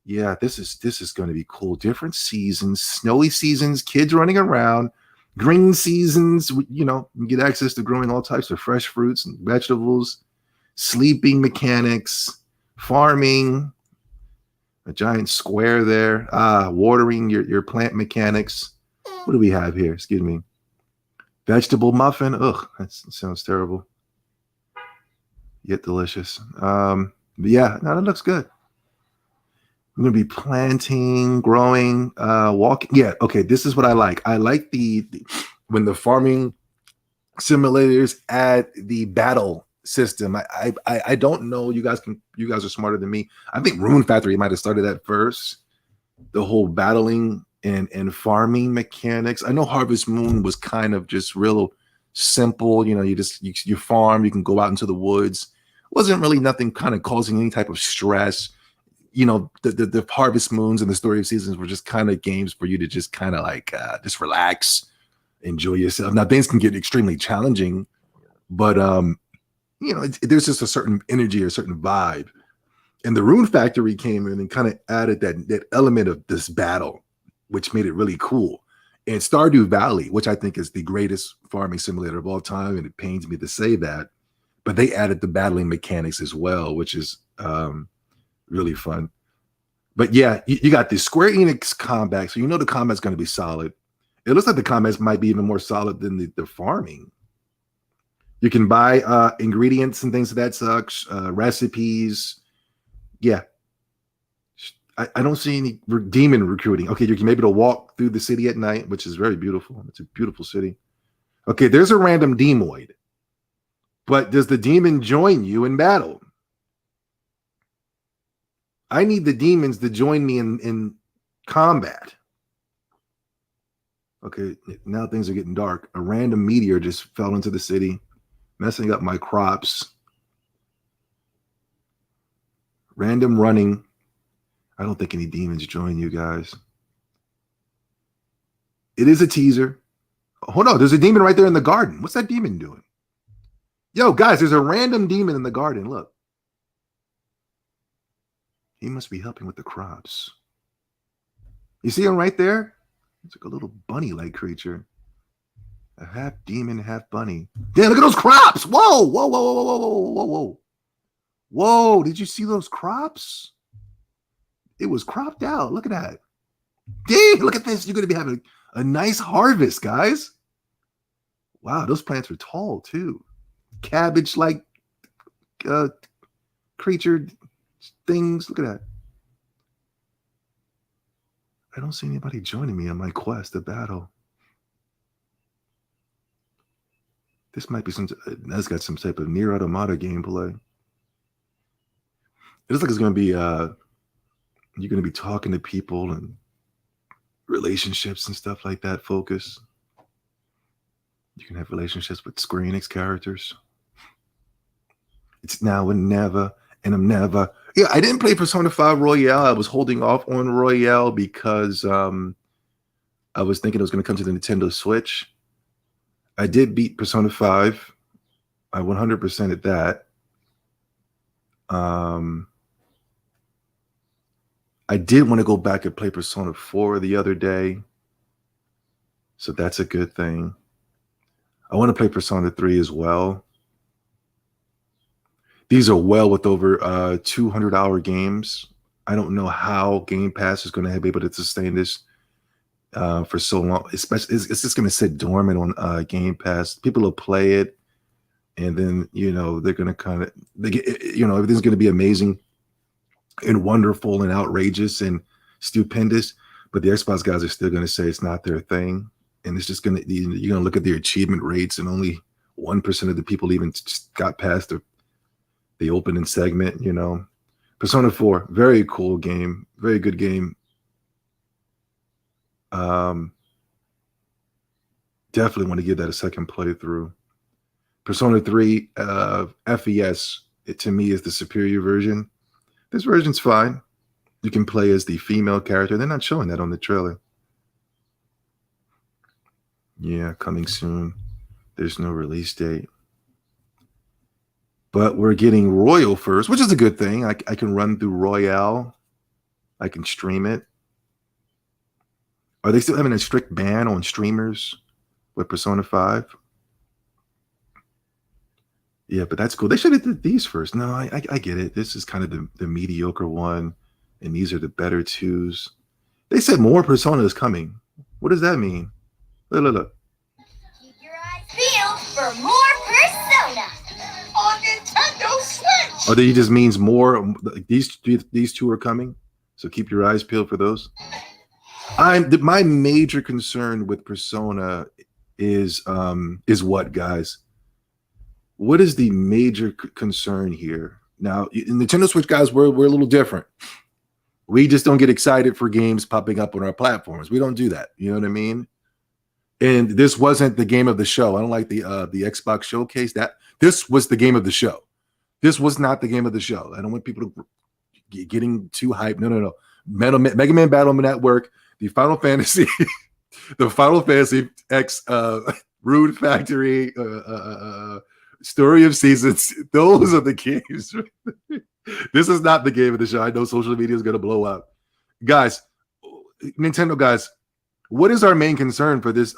Yeah, this is going to be cool. Different seasons, snowy seasons, kids running around. Green seasons, you get access to growing all types of fresh fruits and vegetables, sleeping mechanics, farming, a giant square there, watering your plant mechanics. What do we have here? Excuse me. Vegetable muffin. Ugh, that sounds terrible. Yet delicious. But yeah, no, that looks good. I'm going to be planting, growing, walking. Yeah, okay, this is what I like. I like the when the farming simulators add the battle system. I don't know. You guys are smarter than me. I think Rune Factory might have started that first. The whole battling and farming mechanics. I know Harvest Moon was kind of just real simple. You farm, you can go out into the woods. Wasn't really nothing kind of causing any type of stress. The Harvest Moons and the Story of Seasons were just kind of games for you to just kind of like just relax, enjoy yourself. Now things can get extremely challenging, but there's just a certain energy or a certain vibe. And the Rune Factory came in and kind of added that element of this battle, which made it really cool. And Stardew Valley, which I think is the greatest farming simulator of all time, and it pains me to say that, but they added the battling mechanics as well, which is really fun. But yeah, you got the Square Enix combat, so the combat's going to be solid. It looks like the combat might be even more solid than the farming. You can buy ingredients and things of that such, recipes. Yeah. I don't see any demon recruiting. Okay, you can maybe walk through the city at night, which is very beautiful. It's a beautiful city. Okay, there's a random demoid. But does the demon join you in battle? I need the demons to join me in combat. Okay, now things are getting dark. A random meteor just fell into the city, messing up my crops. Random running. I don't think any demons join you guys. It is a teaser. Hold on, there's a demon right there in the garden. What's that demon doing? Yo, guys, there's a random demon in the garden. Look. He must be helping with the crops. You see him right there? It's like a little bunny-like creature. A half demon, half bunny. Damn, look at those crops! Whoa, whoa, whoa, whoa, whoa, whoa, whoa, whoa. Whoa, did you see those crops? It was cropped out. Look at that. Dang, look at this. You're going to be having a nice harvest, guys. Wow, those plants are tall, too. Cabbage-like creature things. Look at that. I don't see anybody joining me on my quest to battle. This might be that's got some type of Nier Automata gameplay. It looks like it's going to be, you're going to be talking to people and relationships and stuff like that. Focus. You can have relationships with Square Enix characters. It's now and never, and I'm never. Yeah, I didn't play Persona 5 Royale. I was holding off on Royale because I was thinking it was going to come to the Nintendo Switch. I did beat Persona 5. I 100% at that. I did want to go back and play Persona 4 the other day. So that's a good thing. I want to play Persona 3 as well. These are well with over 200-hour games. I don't know how Game Pass is going to be able to sustain this for so long. Especially, it's just going to sit dormant on Game Pass. People will play it, and then they're going to kind of everything's going to be amazing and wonderful and outrageous and stupendous. But the Xbox guys are still going to say it's not their thing, and it's just going to you're going to look at their achievement rates, and only 1% of the people even got past the the opening segment, you know. Persona 4, very cool game, very good game. Definitely want to give that a second playthrough. Persona 3 FES, to me, is the superior version. This version's fine. You can play as the female character. They're not showing that on the trailer. Yeah, coming soon. There's no release date. But we're getting Royal first, which is a good thing. I can run through Royale. I can stream it. Are they still having a strict ban on streamers with Persona 5? Yeah, but that's cool. They should have did these first. No, I get it. This is kind of the mediocre one, and these are the better twos. They said more Persona is coming. What does that mean? Look. Keep your eyes peeled for more Persona on Nintendo Switch. Oh, that just means more. These two are coming, so keep your eyes peeled for those. My major concern with Persona is what, guys? What is the major concern here? Now, in Nintendo Switch, guys, we're a little different. We just don't get excited for games popping up on our platforms. We don't do that. You know what I mean? And this wasn't the game of the show. I don't like the Xbox showcase. This was the game of the show. This was not the game of the show. I don't want people to getting too hyped. No. Mega Man Battle Network, the Final Fantasy, the Final Fantasy X, Rude Factory, Story of Seasons. Those are the games. This is not the game of the show. I know social media is going to blow up. Guys, Nintendo guys, what is our main concern for this?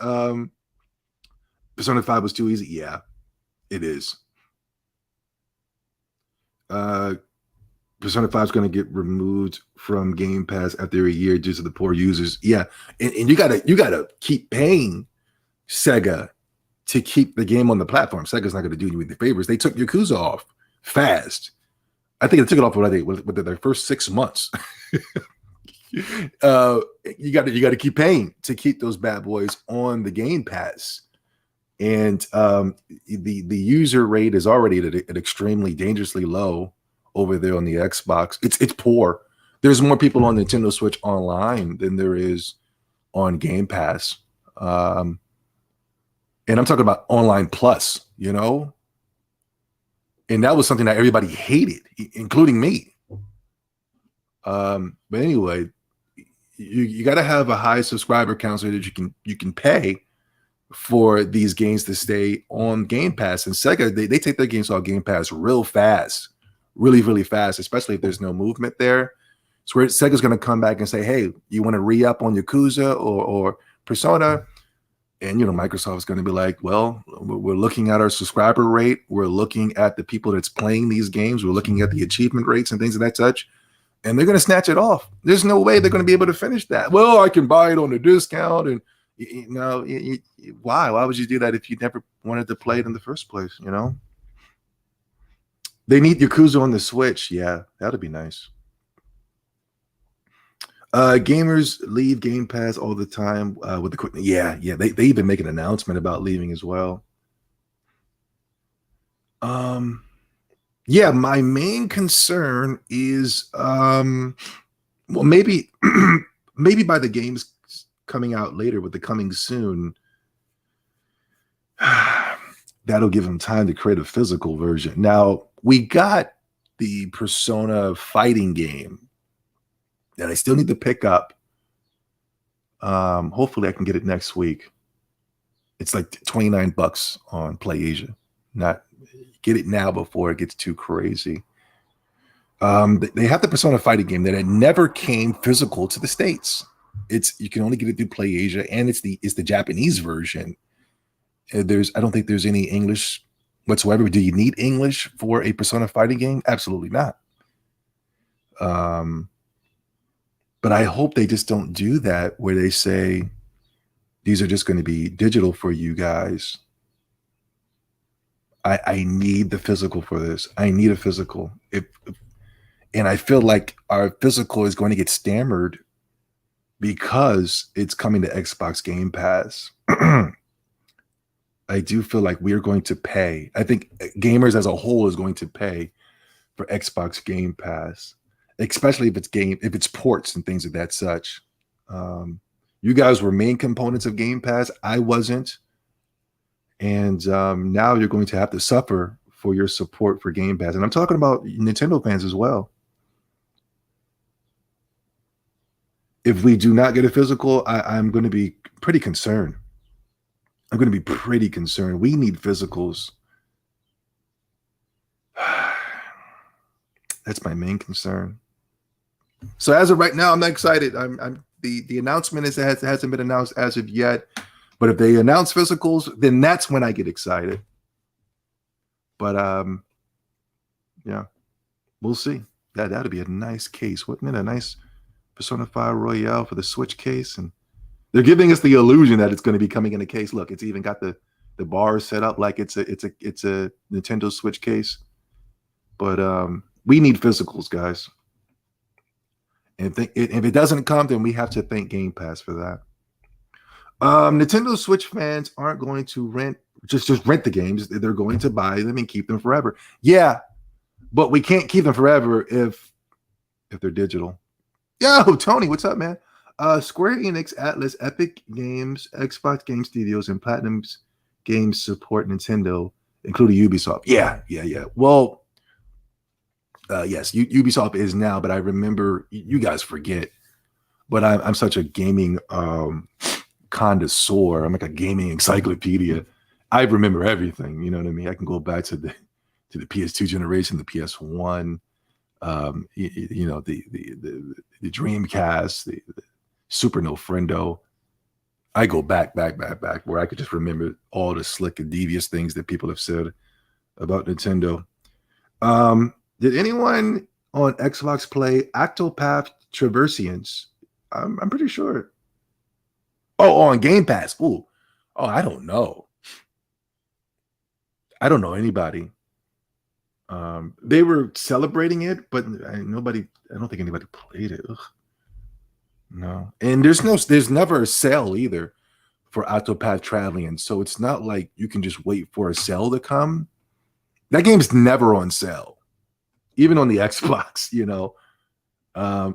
Persona 5 was too easy. Yeah, it is. Persona 5 is going to get removed from Game Pass after a year due to the poor users. Yeah, and you gotta keep paying Sega to keep the game on the platform. Sega's not going to do you any favors. They took Yakuza off fast. I think they took it off within their first 6 months. You got to keep paying to keep those bad boys on the Game Pass, and the user rate is already at extremely dangerously low over there on the Xbox. It's poor. There's more people on Nintendo Switch Online than there is on Game Pass, and I'm talking about Online Plus. You know, and that was something that everybody hated, including me. But anyway, you got to have a high subscriber count so that you can pay for these games to stay on Game Pass. And Sega, they take their games off Game Pass real fast, really fast, especially if there's no movement there. So where Sega's going to come back and say, hey, you want to re-up on Yakuza or Persona? And, Microsoft's going to be like, well, we're looking at our subscriber rate. We're looking at the people that's playing these games. We're looking at the achievement rates and things of that such. And they're going to snatch it off. There's no way they're going to be able to finish that. Well, I can buy it on a discount. And, why? Why would you do that if you never wanted to play it in the first place, They need Yakuza on the Switch. Yeah, that'd be nice. Gamers leave Game Pass all the time with the quick. Yeah. They even make an announcement about leaving as well. Yeah, my main concern is maybe by the games coming out later with the coming soon, that'll give them time to create a physical version. Now, we got the Persona fighting game that I still need to pick up. Hopefully I can get it next week. It's like $29 on PlayAsia. Not get it now before it gets too crazy. They have the Persona fighting game that it never came physical to the States. You can only get it through PlayAsia, and it's the Japanese version. I don't think there's any English whatsoever. Do you need English for a Persona fighting game? Absolutely not. But I hope they just don't do that where they say these are just going to be digital for you guys. I need the physical for this. I need a physical. And I feel like our physical is going to get stammered because it's coming to Xbox Game Pass. I do feel like we are going to pay. I think gamers as a whole is going to pay for Xbox Game Pass, especially if it's ports and things of that such. You guys were main components of Game Pass. I wasn't. And now you're going to have to suffer for your support for Game Pass. And I'm talking about Nintendo fans as well. If we do not get a physical, I'm going to be pretty concerned. I'm going to be pretty concerned. We need physicals. That's my main concern. So as of right now, I'm not excited. The announcement hasn't been announced as of yet. But if they announce physicals, then that's when I get excited. But yeah, we'll see. That'd be a nice case, wouldn't it? A nice Persona 5 Royale for the Switch case. And they're giving us the illusion that it's going to be coming in a case. Look, it's even got the bars set up like it's a Nintendo Switch case. But we need physicals, guys. And if it doesn't come, then we have to thank Game Pass for that. Nintendo Switch fans aren't going to just rent the games. They're going to buy them and keep them forever. Yeah, but we can't keep them forever if they're digital. Yo, Tony, what's up, man? Square Enix, Atlas, Epic Games, Xbox Game Studios, and Platinum Games support Nintendo, including Ubisoft. Yeah. Well, yes, Ubisoft is now, but I remember you guys forget. But I'm such a gaming connoisseur. I'm like a gaming encyclopedia. I remember everything. You know what I mean? I can go back to the PS2 generation, the PS1, the Dreamcast, the Super Nintendo. I go back where I could just remember all the slick and devious things that people have said about Nintendo. Did anyone on Xbox play Octopath Traversians? I'm pretty sure. Oh, on Game Pass. Ooh. Oh, I don't know. I don't know anybody. They were celebrating it, but I don't think anybody played it. Ugh. No. And there's never a sale either for Octopath Traveling. So it's not like you can just wait for a sale to come. That game's never on sale, even on the Xbox, you know. Square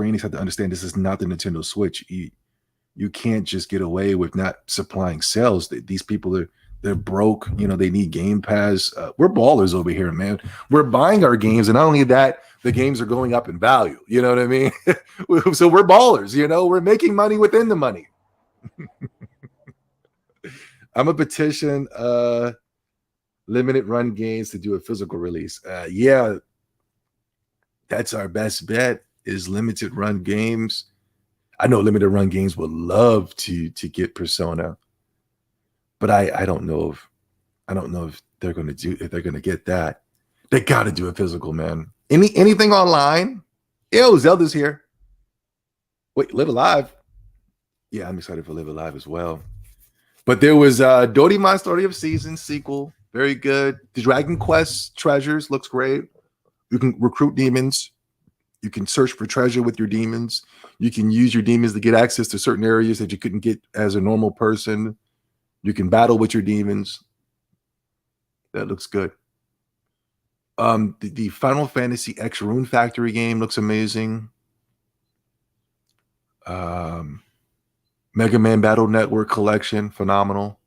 Enix had to understand this is not the Nintendo Switch. You can't just get away with not supplying sales. These people they're broke. You know, they need Game Pass. We're ballers over here, man. We're buying our games, and not only that, the games are going up in value. You know what I mean? So we're ballers. You know, we're making money within the money. I'm a petition limited run games to do a physical release. Yeah. That's our best bet is limited run games. I know limited run games would love to get Persona, but I don't know if they're going to get that. They got to do a physical, man. Anything online? Ew, Zelda's here. Wait, Live Alive. Yeah, I'm excited for Live Alive as well. But there was Dodima Story of Seasons sequel, very good. The Dragon Quest Treasures looks great. You can recruit demons. You can search for treasure with your demons. You can use your demons to get access to certain areas that you couldn't get as a normal person. You can battle with your demons. That looks good. The Final Fantasy X Rune Factory game looks amazing. Mega Man Battle Network Collection, phenomenal.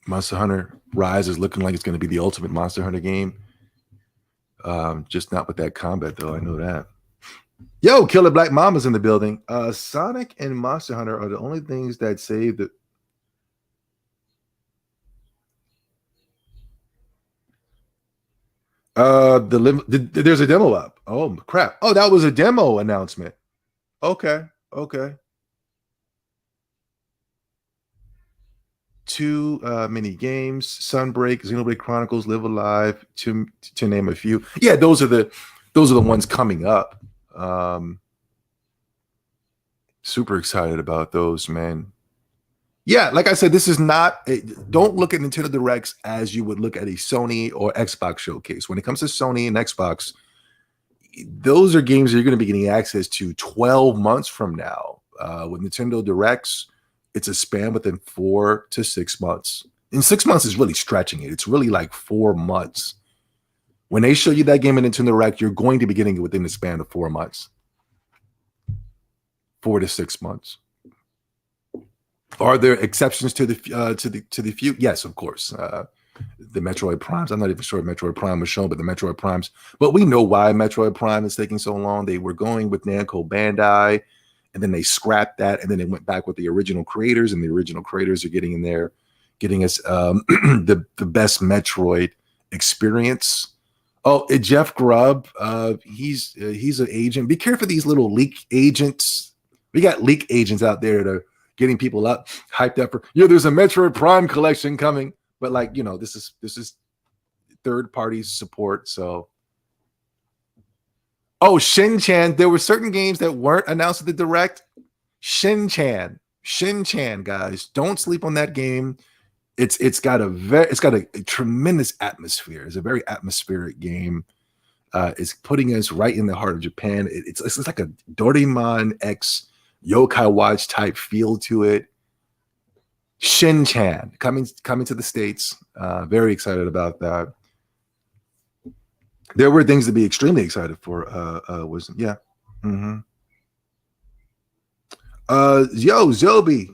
Monster Hunter Rise is looking like it's going to be the ultimate Monster Hunter game. Just not with that combat, though. I know that. Yo, Killer Black Mama's in the building. Sonic and Monster Hunter are the only things that save the. There's a demo up. Oh crap! Oh, that was a demo announcement. Okay. 2 mini games: Sunbreak, Xenoblade Chronicles, Live Alive, to name a few. Yeah, those are the ones coming up. Super excited about those, man. Yeah, like I said, this is not. Don't look at Nintendo Directs as you would look at a Sony or Xbox showcase. When it comes to Sony and Xbox, those are games that you're going to be getting access to 12 months from now. With Nintendo Directs, it's a span within 4 to 6 months. And 6 months is really stretching it. It's really like 4 months. When they show you that game in Nintendo Direct, you're going to be getting it within the span of 4 months. 4 to 6 months. Are there exceptions to the few? Yes, of course. The Metroid Primes. I'm not even sure if Metroid Prime was shown, but the Metroid Primes. But we know why Metroid Prime is taking so long. They were going with Namco Bandai, and then they scrapped that, and then they went back with the original creators, and the original creators are getting in there, getting us the best Metroid experience. Oh, Jeff Grubb, he's an agent. Be careful of these little leak agents. We got leak agents out there that are getting people up, hyped up for, there's a Metroid Prime collection coming. But like, this is third party support. So, Shin-Chan. There were certain games that weren't announced at the Direct. Shin-Chan, guys, don't sleep on that game. It's got a tremendous atmosphere. It's a very atmospheric game. It's putting us right in the heart of Japan. It's like a Doraemon X Yokai Watch type feel to it. Shin-Chan coming to the States. Very excited about that. There were things to be extremely excited for. Mm-hmm. Yo, Zobi,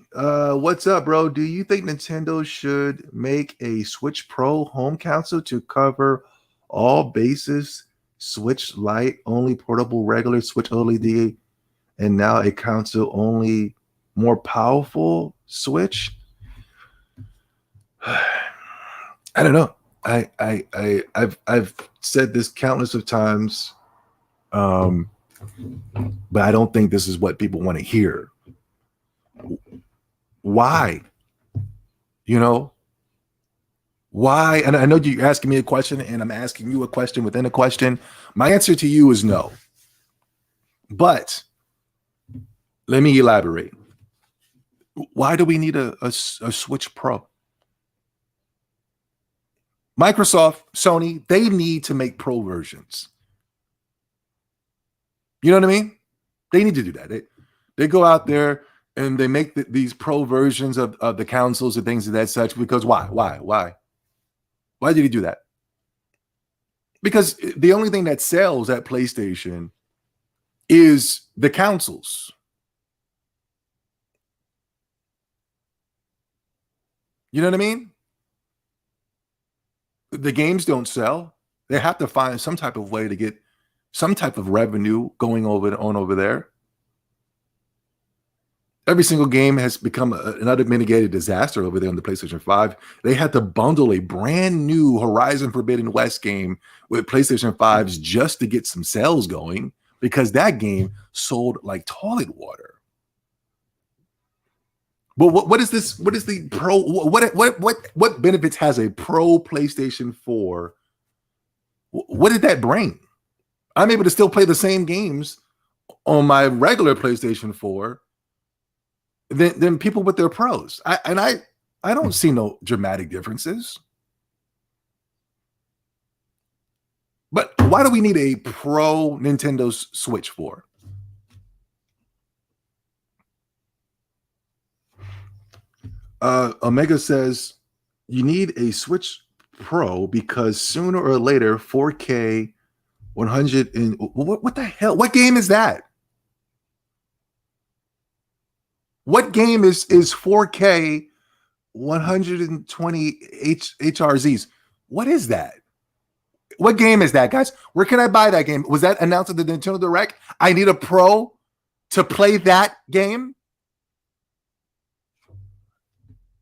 what's up, bro? Do you think Nintendo should make a Switch Pro home console to cover all bases? Switch Lite only, portable, regular, Switch OLED, and now a console only, more powerful Switch? I don't know. I've said this countless of times, but I don't think this is what people want to hear. Why? Why? And I know you're asking me a question, and I'm asking you a question within a question. My answer to you is no. But let me elaborate. Why do we need a Switch Pro? Microsoft, Sony, they need to make pro versions. You know what I mean? They need to do that. They go out there and they make these pro versions of the consoles and things of that such. Because why? Why did he do that? Because the only thing that sells at PlayStation is the consoles. You know what I mean? The games don't sell. They have to find some type of way to get some type of revenue going over there. Every single game has become another mitigated disaster over there on the PlayStation 5. They had to bundle a brand new Horizon Forbidden West game with PlayStation 5s just to get some sales going, because that game sold like toilet water. But what is this? What is the pro? What benefits has a pro PlayStation 4? What did that bring? I'm able to still play the same games on my regular PlayStation 4 than people with their pros. I don't see no dramatic differences. But why do we need a pro Nintendo Switch for? Omega says you need a Switch Pro because sooner or later 4K 100 and what the hell? What game is that? What game is 4K 120 HRZs? What is that? What game is that, guys? Where can I buy that game? Was that announced at the Nintendo Direct? I need a Pro to play that game?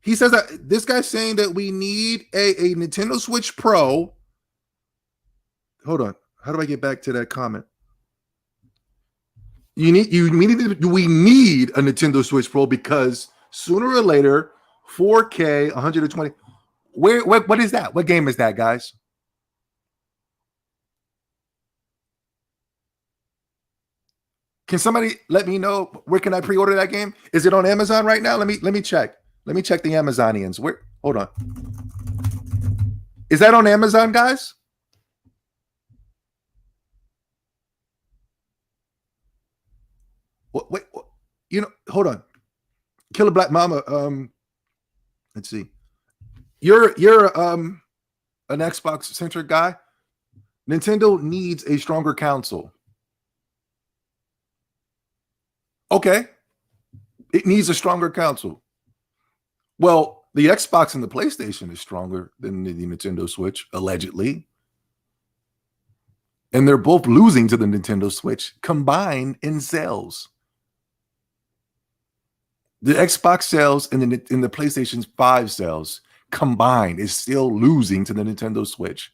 He says that this guy's saying that we need a Nintendo Switch Pro. Hold on. How do I get back to that comment? We need a Nintendo Switch Pro because sooner or later, 4K 120. What is that? What game is that, guys? Can somebody let me know where can I pre-order that game? Is it on Amazon right now? Let me check. Let me check the Amazonians. Hold on. Is that on Amazon, guys? Wait, hold on. Killer Black Mama. Let's see. you're an Xbox centric guy. Nintendo needs a stronger console. Okay, it needs a stronger console. Well, the Xbox and the PlayStation is stronger than the Nintendo Switch, allegedly. And they're both losing to the Nintendo Switch combined in sales. The Xbox sales and the PlayStation 5 sales combined is still losing to the Nintendo Switch.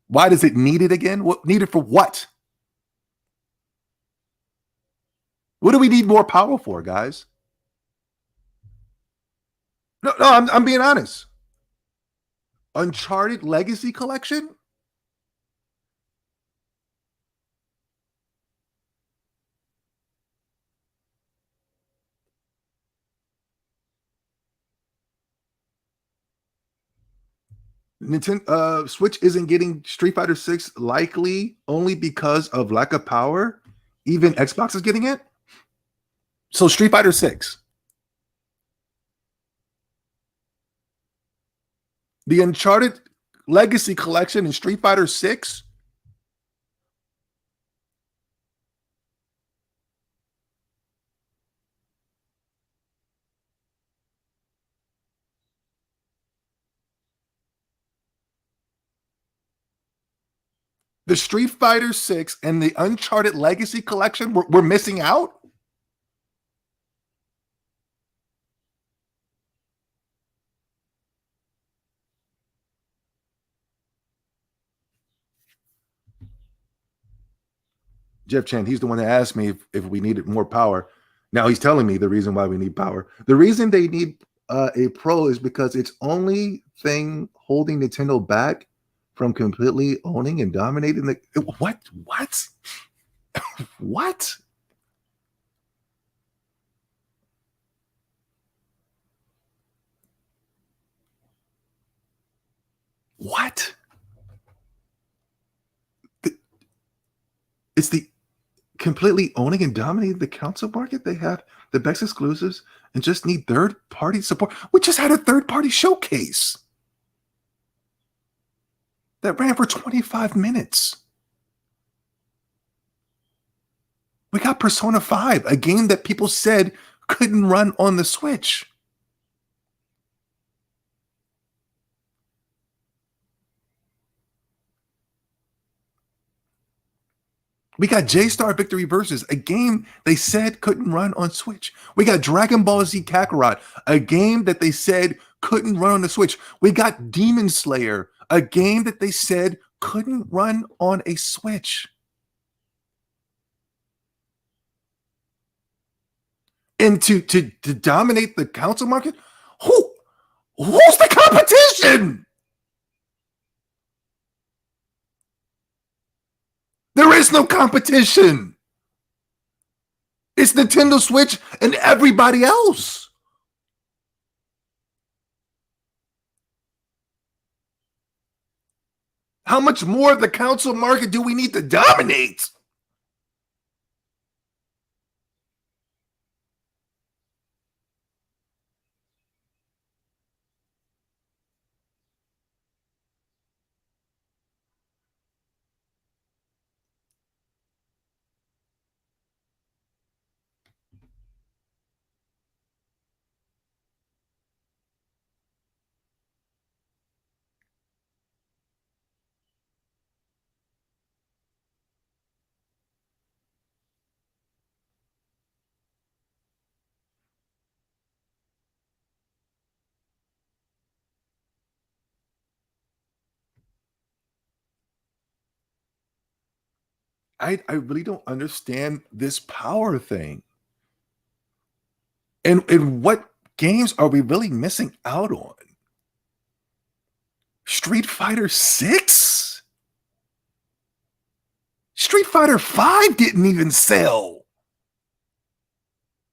Why does it need it again? What needed for what? What do we need more power for, guys? No, I'm being honest. Uncharted Legacy Collection? Nintendo Switch isn't getting Street Fighter 6 likely only because of lack of power. Even Xbox is getting it. So Street Fighter 6. The Uncharted Legacy Collection and Street Fighter 6. The Street Fighter 6 and the Uncharted Legacy Collection, we're missing out? Jeff Chen, he's the one that asked me if we needed more power. Now he's telling me the reason why we need power. The reason they need a Pro is because it's only thing holding Nintendo back from completely owning and dominating the what? What? What? It's the completely owning and dominating the console market. They have the best exclusives and just need third-party support. We just had a third-party showcase that ran for 25 minutes. We got Persona 5, a game that people said couldn't run on the Switch. We got J-Star Victory Versus, a game they said couldn't run on Switch. We got Dragon Ball Z Kakarot, a game that they said couldn't run on the Switch. We got Demon Slayer, a game that they said couldn't run on a Switch. And to dominate the console market, who's the competition? There is no competition. It's Nintendo Switch and everybody else. How much more of the console market do we need to dominate? I really don't understand this power thing. And what games are we really missing out on? Street Fighter 6? Street Fighter 5 didn't even sell.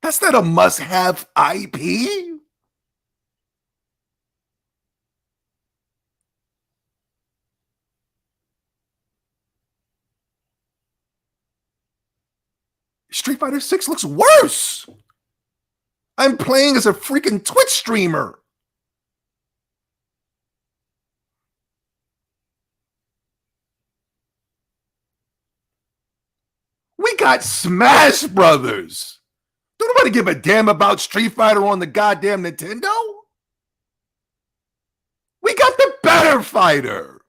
That's not a must-have IP. Street Fighter 6 looks worse. I'm playing as a freaking Twitch streamer. got Smash Brothers. Don't nobody give a damn about Street Fighter on the goddamn Nintendo. We got the better fighter.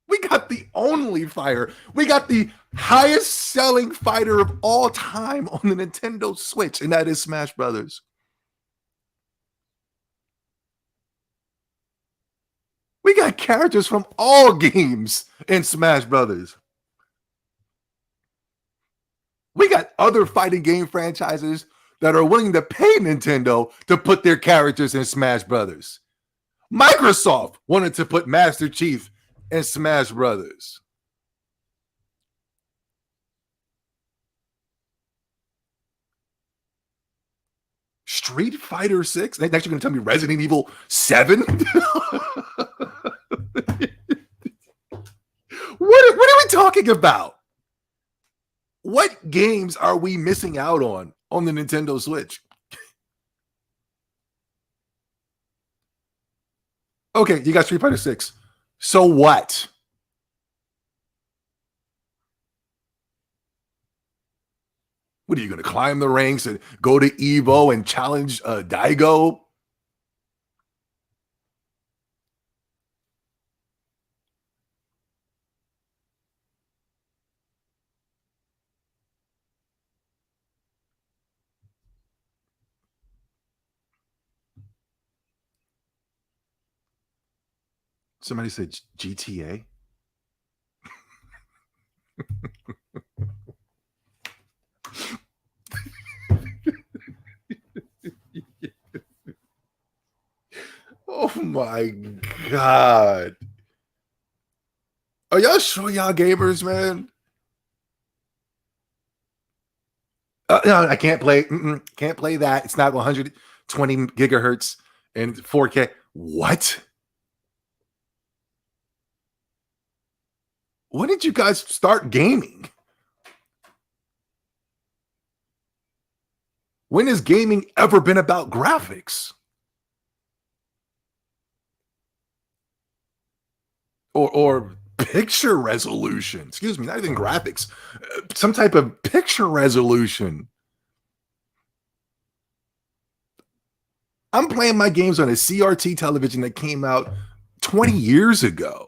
We got the only fighter. We got the highest selling fighter of all time on the Nintendo Switch, and that is Smash Brothers. We got characters from all games in Smash Brothers. We got other fighting game franchises that are willing to pay Nintendo to put their characters in Smash Brothers. Microsoft wanted to put Master Chief in Smash Brothers. Street Fighter 6? Next you're going to tell me Resident Evil 7? What are we talking about? What games are we missing out on the Nintendo Switch? Okay, you got Street Fighter 6. So what? What are you going to climb the ranks and go to Evo and challenge Daigo? Somebody said GTA. Oh my God. Are y'all sure y'all gamers, man? No, I can't play. Can't play that. It's not 120 gigahertz and 4K. What? When did you guys start gaming? When has gaming ever been about graphics? Or picture resolution? Excuse me, not even graphics. Some type of picture resolution. I'm playing my games on a CRT television that came out 20 years ago.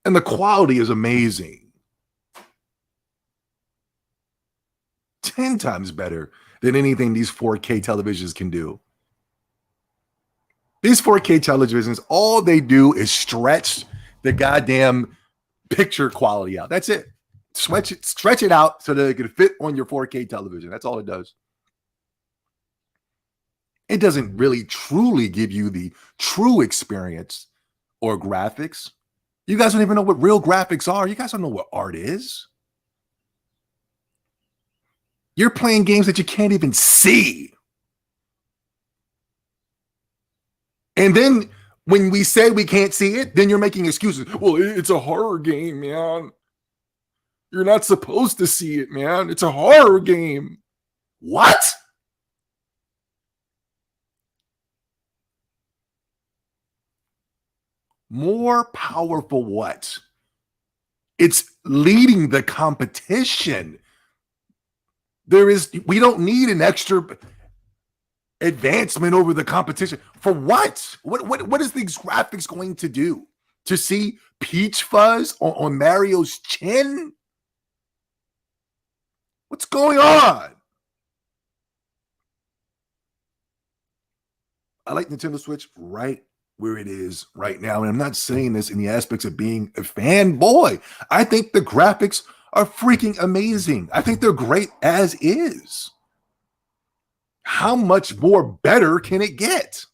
And the quality is amazing. 10 times better than anything these 4K televisions can do. These 4K televisions, all they do is stretch the goddamn picture quality out. That's it. Stretch it out so that it can fit on your 4K television. That's all it does. It doesn't really truly give you the true experience or graphics. You guys don't even know what real graphics are. You guys don't know what art is. You're playing games that you can't even see. And then when we say we can't see it, then you're making excuses. Well, it's a horror game, man. You're not supposed to see it, man. It's a horror game. What? More powerful what? It's leading the competition. We don't need an extra advancement over the competition. For what? What is these graphics going to do? To see peach fuzz on Mario's chin? What's going on? I like Nintendo Switch right where it is right now. And I'm not saying this in the aspects of being a fanboy. I think the graphics are freaking amazing. I think they're great as is. How much more better can it get?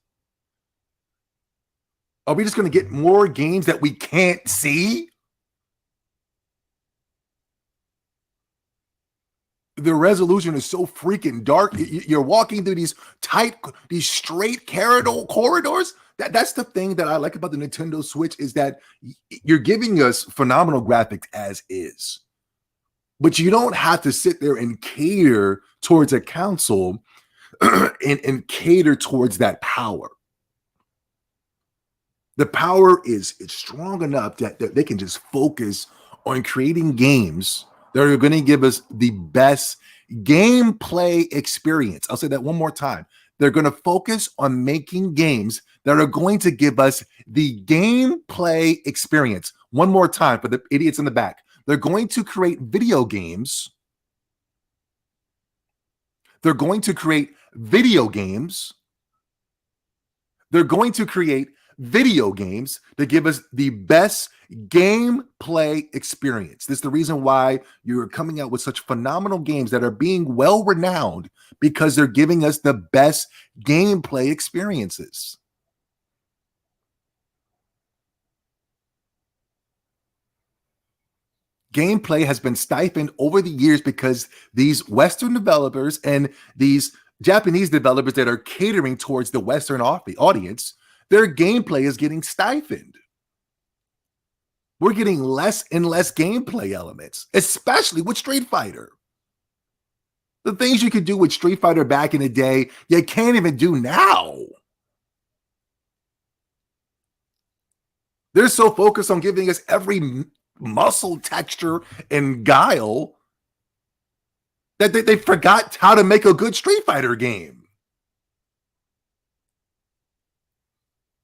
Are we just going to get more games that we can't see? The resolution is so freaking dark. You're walking through these straight corridors. That's the thing that I like about the Nintendo Switch is that you're giving us phenomenal graphics as is. But you don't have to sit there and cater towards a console and cater towards that power. The power is it's strong enough that they can just focus on creating games that are going to give us the best gameplay experience. I'll say that one more time. They're going to focus on making games that are going to give us the gameplay experience. One more time for the idiots in the back. They're going to create video games. They're going to create video games. They're going to create video games to give us the best gameplay experience. This is the reason why you're coming out with such phenomenal games that are being well renowned, because they're giving us the best gameplay experiences. Gameplay has been stifled over the years because these Western developers and these Japanese developers that are catering towards the Western audience, their gameplay is getting stifled. We're getting less and less gameplay elements, especially with Street Fighter. The things you could do with Street Fighter back in the day, you can't even do now. They're so focused on giving us every muscle texture and guile that they forgot how to make a good Street Fighter game.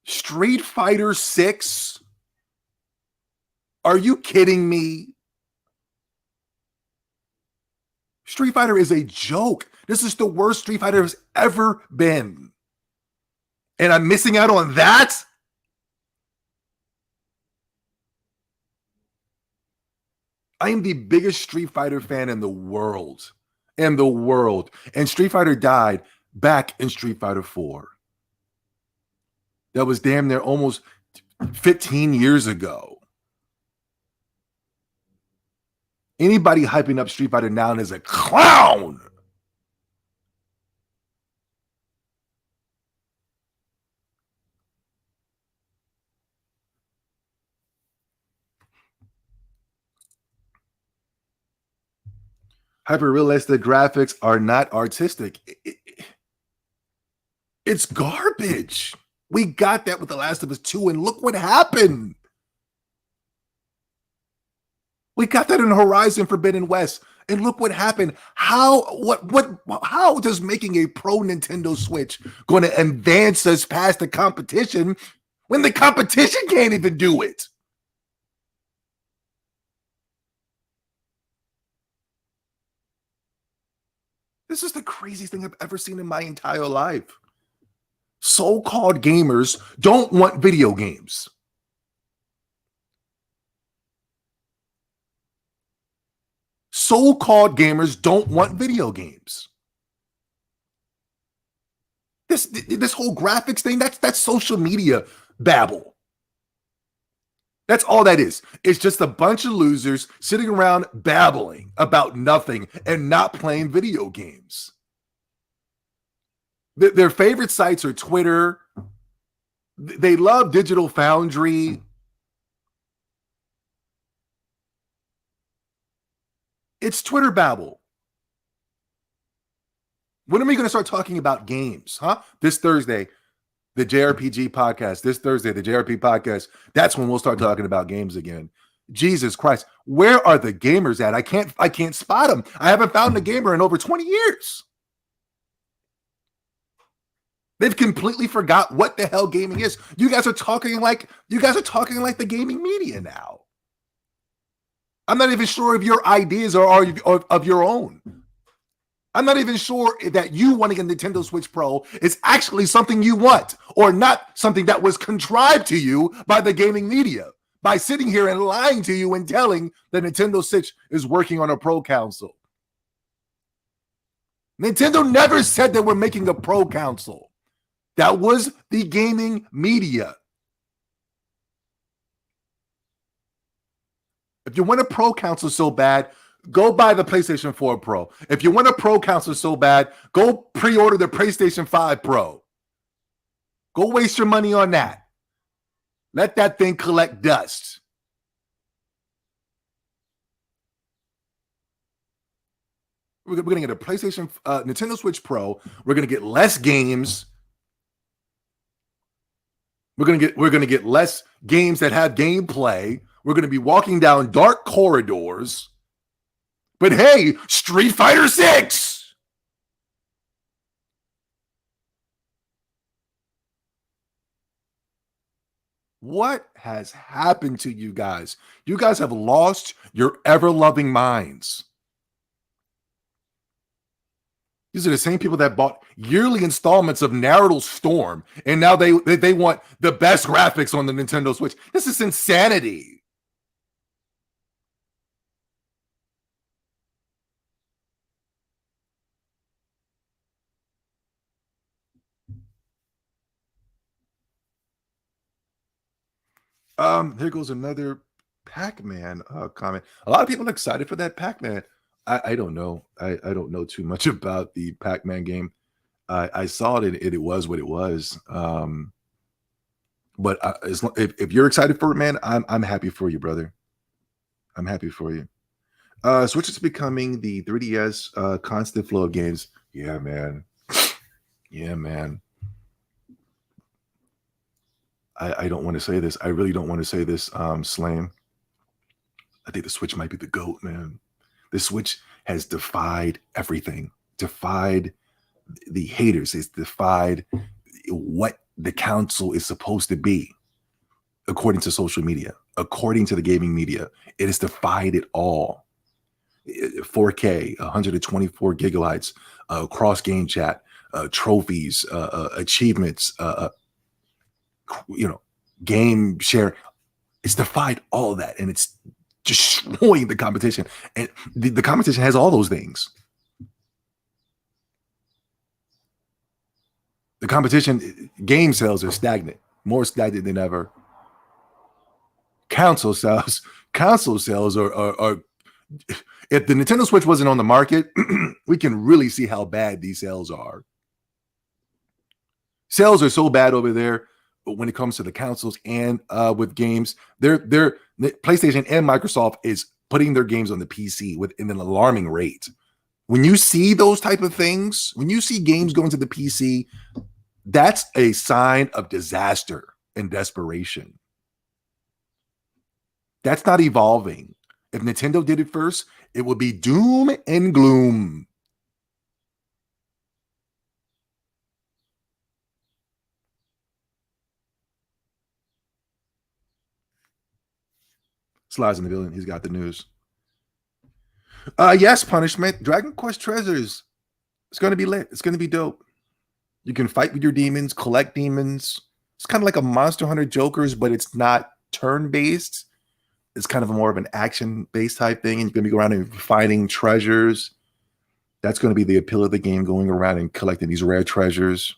Street Fighter 6? Are you kidding me? Street Fighter is a joke. This is the worst Street Fighter has ever been. And I'm missing out on that? I am the biggest Street Fighter fan in the world. And Street Fighter died back in Street Fighter 4. That was damn near almost 15 years ago. Anybody hyping up Street Fighter now is a clown. Hyper-realistic graphics are not artistic. It's garbage. We got that with The Last of Us 2, and look what happened. We got that in Horizon Forbidden West, and look what happened. How does making a pro Nintendo Switch going to advance us past the competition when the competition can't even do it? This is the craziest thing I've ever seen in my entire life. So-called gamers don't want video games. So-called gamers don't want video games. This whole graphics thing, that's social media babble. That's all that is. It's just a bunch of losers sitting around babbling about nothing and not playing video games. Their favorite sites are Twitter. They love Digital Foundry. It's Twitter babble. When are we going to start talking about games, huh? This Thursday, the JRPG podcast. This Thursday, the JRP podcast. That's when we'll start talking about games again. Jesus Christ, where are the gamers at? I can't spot them. I haven't found a gamer in over 20 years. They've completely forgot what the hell gaming is. You guys are talking like the gaming media now. I'm not even sure if your ideas are of your own. I'm not even sure that you wanting a Nintendo Switch Pro is actually something you want, or not something that was contrived to you by the gaming media by sitting here and lying to you and telling the Nintendo Switch is working on a Pro console. Nintendo never said that we're making a Pro console. That was the gaming media. If you want a Pro console so bad, go buy the PlayStation 4 Pro. If you want a Pro console so bad, go pre-order the PlayStation 5 Pro. Go waste your money on that. Let that thing collect dust. We're going to get a PlayStation, Nintendo Switch Pro. We're going to get less games. We're gonna get less games that have gameplay. We're gonna be walking down dark corridors. But hey, Street Fighter 6. What has happened to you guys? You guys have lost your ever-loving minds. These are the same people that bought yearly installments of Naruto Storm, and now they want the best graphics on the Nintendo Switch. This is insanity. Here goes another Pac-Man comment. A lot of people are excited for that Pac-Man. I don't know. I don't know too much about the Pac-Man game. I saw it and it was what it was. But if you're excited for it, man, I'm happy for you, brother. I'm happy for you. Switch is becoming the 3DS constant flow of games. Yeah, man. Yeah, man. I don't want to say this. I really don't want to say this, Slame. I think the Switch might be the GOAT, man. The Switch has defied everything. Defied the haters. It's defied what the console is supposed to be, according to social media, according to the gaming media. It has defied it all. 4K, 124 gigabytes, cross game chat, trophies, achievements, game share. It's defied all of that, and it's destroying the competition. And the competition has all those things. The competition, game sales are stagnant, more stagnant than ever. Console sales are if the Nintendo Switch wasn't on the market, we can really see how bad these sales are. Sales are so bad over there when it comes to the consoles and with games. They're PlayStation and Microsoft is putting their games on the PC in an alarming rate. When you see those type of things, when you see games going to the PC, that's a sign of disaster and desperation. That's not evolving. If Nintendo did it first, it would be doom and gloom. Slides in the building. He's got the news. Yes, Punishment. Dragon Quest Treasures. It's going to be lit. It's going to be dope. You can fight with your demons, collect demons. It's kind of like a Monster Hunter Jokers, but it's not turn-based. It's kind of more of an action-based type thing. And you're going to be going around and finding treasures. That's going to be the appeal of the game, going around and collecting these rare treasures.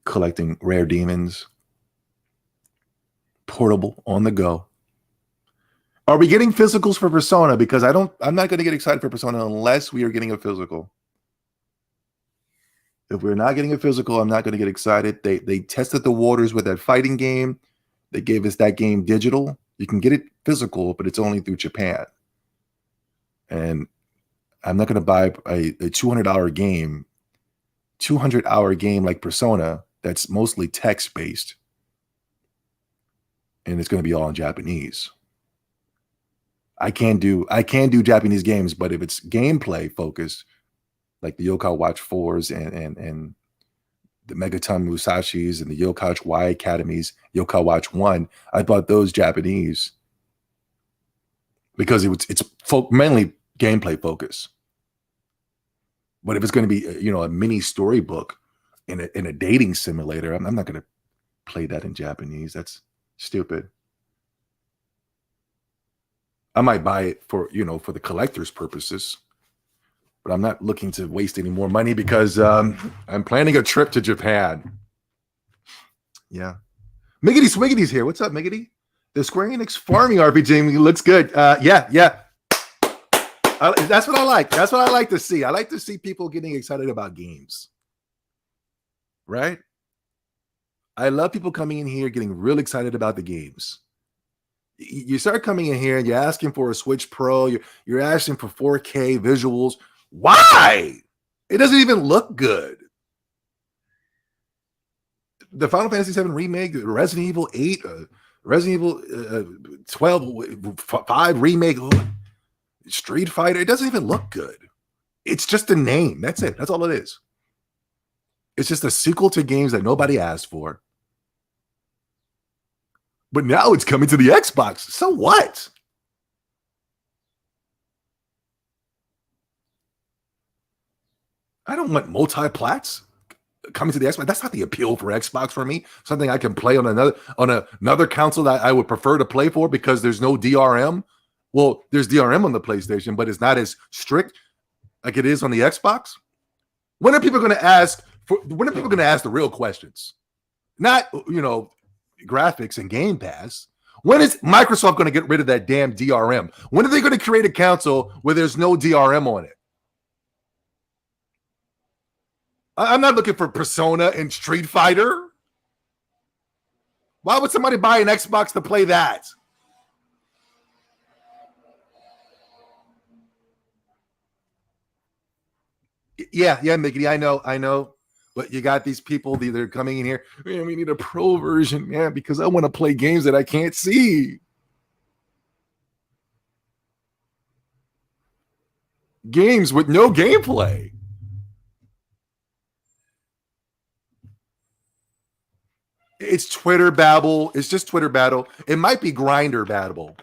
Collecting rare demons. Portable, on the go. Are we getting physicals for Persona? Because I'm not going to get excited for Persona unless we are getting a physical. If we're not getting a physical, I'm not going to get excited. They tested the waters with that fighting game. They gave us that game digital. You can get it physical, but it's only through Japan. And I'm not going to buy a $200 game, 200-hour game like Persona that's mostly text-based. And it's going to be all in Japanese. I can do Japanese games, but if it's gameplay focused, like the Yokai Watch 4s and the Megaton Musashis and the Yokai Watch Y Academies, Yokai Watch 1, I bought those Japanese because it's mainly gameplay focus. But if it's going to be a mini storybook in a dating simulator, I'm not going to play that in Japanese. That's stupid. I might buy it for the collector's purposes, but I'm not looking to waste any more money because I'm planning a trip to Japan. Yeah. Miggity Swiggity's here. What's up, Miggity? The Square Enix farming RPG looks good. Yeah. That's what I like. That's what I like to see. I like to see people getting excited about games. Right? I love people coming in here getting real excited about the games. You start coming in here and you're asking for a Switch Pro. You're asking for 4K visuals. Why? It doesn't even look good. the Final Fantasy VII remake, Resident Evil 8, Resident Evil 12, 5 remake, Street Fighter. It doesn't even look good. It's just a name. That's it. That's all it is. It's just a sequel to games that nobody asked for. But now it's coming to the Xbox. So what? I don't want multi-plats coming to the Xbox. That's not the appeal for Xbox for me. Something I can play on another console that I would prefer to play for because there's no DRM. Well, there's DRM on the PlayStation, but it's not as strict like it is on the Xbox. When are people going to ask the real questions? Not, graphics and Game Pass. When is Microsoft going to get rid of that damn DRM? When are they going to create a console where there's no DRM on it? I'm not looking for Persona and Street Fighter. Why would somebody buy an Xbox to play that? Yeah, Mickey, I know. But you got these people that are coming in here. Man, we need a pro version, man, because I want to play games that I can't see. Games with no gameplay. It's Twitter babble. It's just Twitter battle. It might be Grinder babble.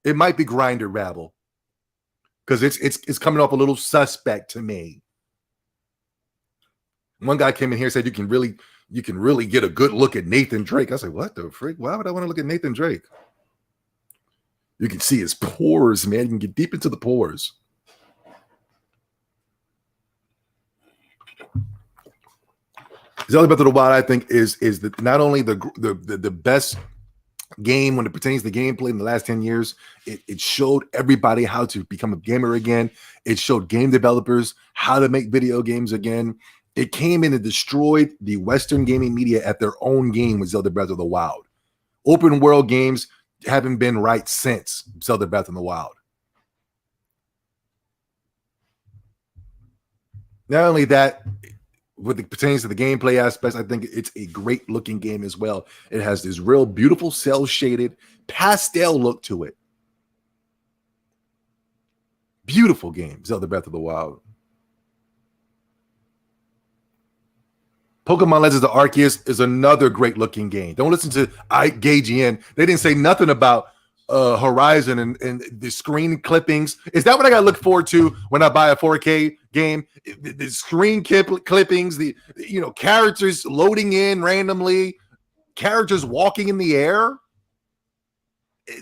Because it's coming off a little suspect to me. One guy came in here and said you can really get a good look at Nathan Drake. I said, what the freak? Why would I want to look at Nathan Drake? You can see his pores, man. You can get deep into the pores. Zelda Breath of the Wild, I think, is not only the best game when it pertains to gameplay in the last 10 years. It showed everybody how to become a gamer again. It showed game developers how to make video games again. It came in and destroyed the Western gaming media at their own game with Zelda Breath of the Wild. Open world games haven't been right since Zelda Breath of the Wild. Not only that, when it pertains to the gameplay aspects, I think it's a great looking game as well. It has this real beautiful cell shaded pastel look to it. Beautiful game, Zelda Breath of the Wild. Pokemon Legends of Arceus is another great looking game. Don't listen to IGN. They didn't say nothing about Horizon and the screen clippings. Is that what I got to look forward to when I buy a 4K game? The screen clippings, the characters loading in randomly, characters walking in the air.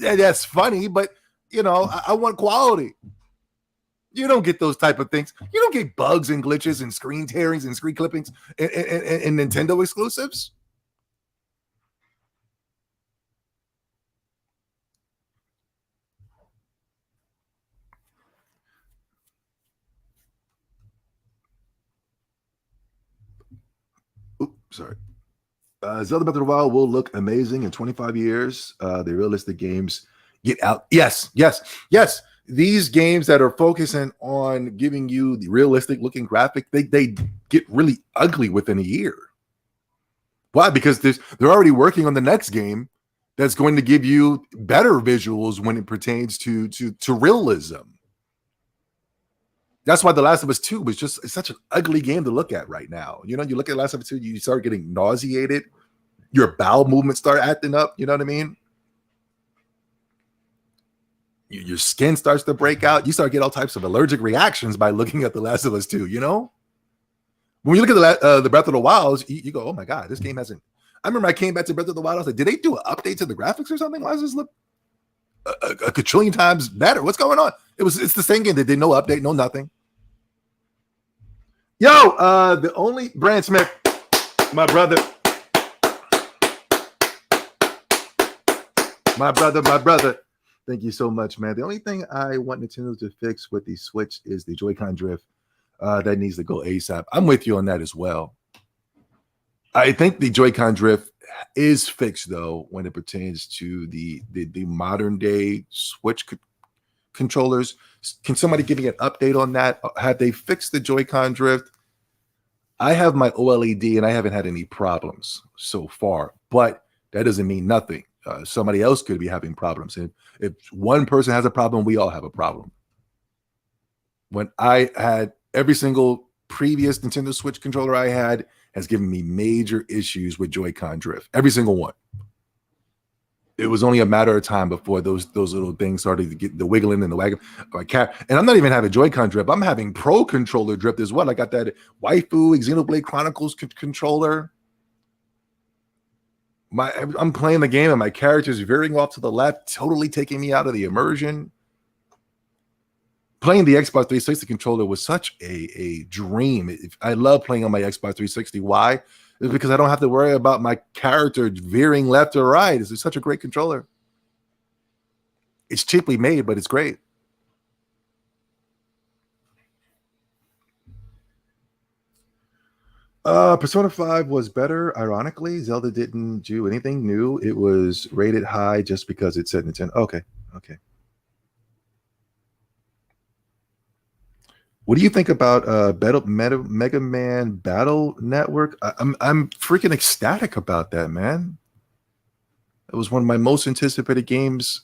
That's funny, but I want quality. You don't get those type of things. You don't get bugs and glitches and screen tearings and screen clippings and Nintendo exclusives. Oops, sorry. Zelda Breath of the Wild will look amazing in 25 years. The realistic games get out. Yes. These games that are focusing on giving you the realistic looking graphic, they get really ugly within a year. Why? Because they're already working on the next game that's going to give you better visuals when it pertains to realism. That's why The Last of Us 2 was it's such an ugly game to look at right now. You look at Last of Us 2, you start getting nauseated. Your bowel movements start acting up. You know what I mean? Your skin starts to break out. You start getting all types of allergic reactions by looking at The Last of Us 2, When you look at the Breath of the Wild, you go, oh my God, this game hasn't. I remember I came back to Breath of the Wild. I was like, did they do an update to the graphics or something? Why does this look a quadrillion times better? What's going on? It's the same game. They did no update, no nothing. Yo, the only Brand Smith, my brother. Thank you so much, man. The only thing I want Nintendo to fix with the Switch is the Joy-Con drift. That needs to go ASAP. I'm with you on that as well. I think the Joy-Con drift is fixed, though, when it pertains to the modern day Switch controllers. Can somebody give me an update on that? Have they fixed the Joy-Con drift? I have my OLED and I haven't had any problems so far, but that doesn't mean nothing. Somebody else could be having problems. And if one person has a problem, we all have a problem. When I had every single previous Nintendo Switch controller I had has given me major issues with Joy-Con drift. Every single one. It was only a matter of time before those little things started to get the wiggling and the wagging. And I'm not even having Joy-Con drift. I'm having Pro controller drift as well. I got that Waifu Xenoblade Chronicles controller. I'm playing the game and my character's veering off to the left, totally taking me out of the immersion. Playing the Xbox 360 controller was such a dream. I love playing on my Xbox 360. Why? It's because I don't have to worry about my character veering left or right. It's such a great controller. It's cheaply made, but it's great. Persona 5 was better. Ironically, Zelda didn't do anything new. It was rated high just because it said Nintendo. Okay. What do you think about Mega Man Battle Network? I'm freaking ecstatic about that, man. It was one of my most anticipated games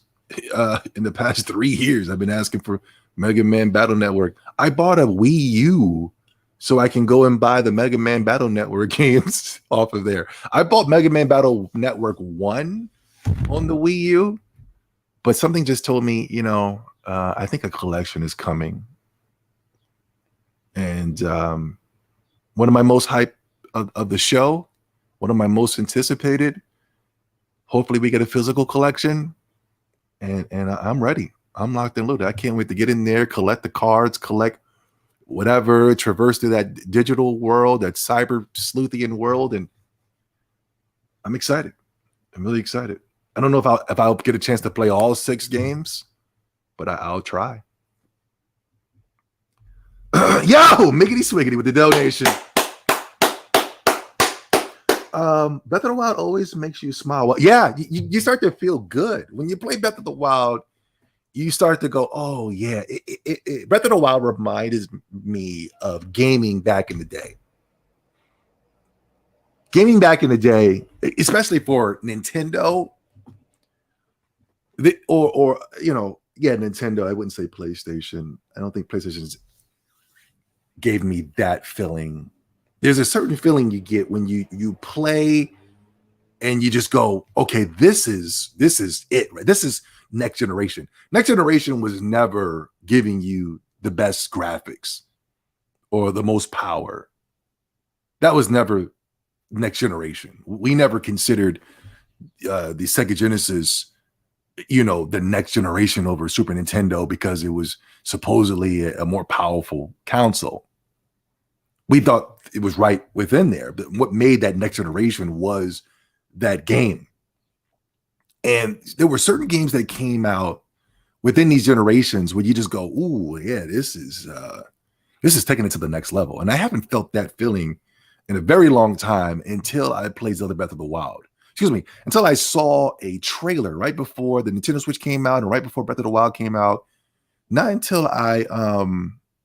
in the past 3 years. I've been asking for Mega Man Battle Network. I bought a Wii U so I can go and buy the Mega Man Battle Network games off of there. I bought Mega Man Battle Network 1 on the Wii U, but something just told me, I think a collection is coming. And one of my most hype of the show, one of my most anticipated, hopefully we get a physical collection. And I'm ready. I'm locked and loaded. I can't wait to get in there, collect the cards, collect whatever, traverse through that digital world, that cyber sleuthian world. And I'm excited. I'm really excited. I don't know if I'll get a chance to play all 6 games, but I'll try. Yo, Miggity Swiggity with the donation. Breath of the Wild always makes you smile. Well, yeah, you start to feel good when you play Breath of the Wild. You start to go, oh yeah. Breath of the Wild reminded me of gaming back in the day. Gaming back in the day, especially for Nintendo, Nintendo. I wouldn't say PlayStation. I don't think PlayStation gave me that feeling. There's a certain feeling you get when you play and you just go, okay, this is it, right? This is next generation. Next generation was never giving you the best graphics or the most power. That was never next generation. We never considered the Sega Genesis, the next generation over Super Nintendo because it was supposedly a more powerful console. We thought it was right within there, but what made that next generation was that game. And there were certain games that came out within these generations where you just go, ooh, yeah, this is taking it to the next level. And I haven't felt that feeling in a very long time until I played Zelda Breath of the Wild. Until I saw a trailer right before the Nintendo Switch came out and right before Breath of the Wild came out. Not until I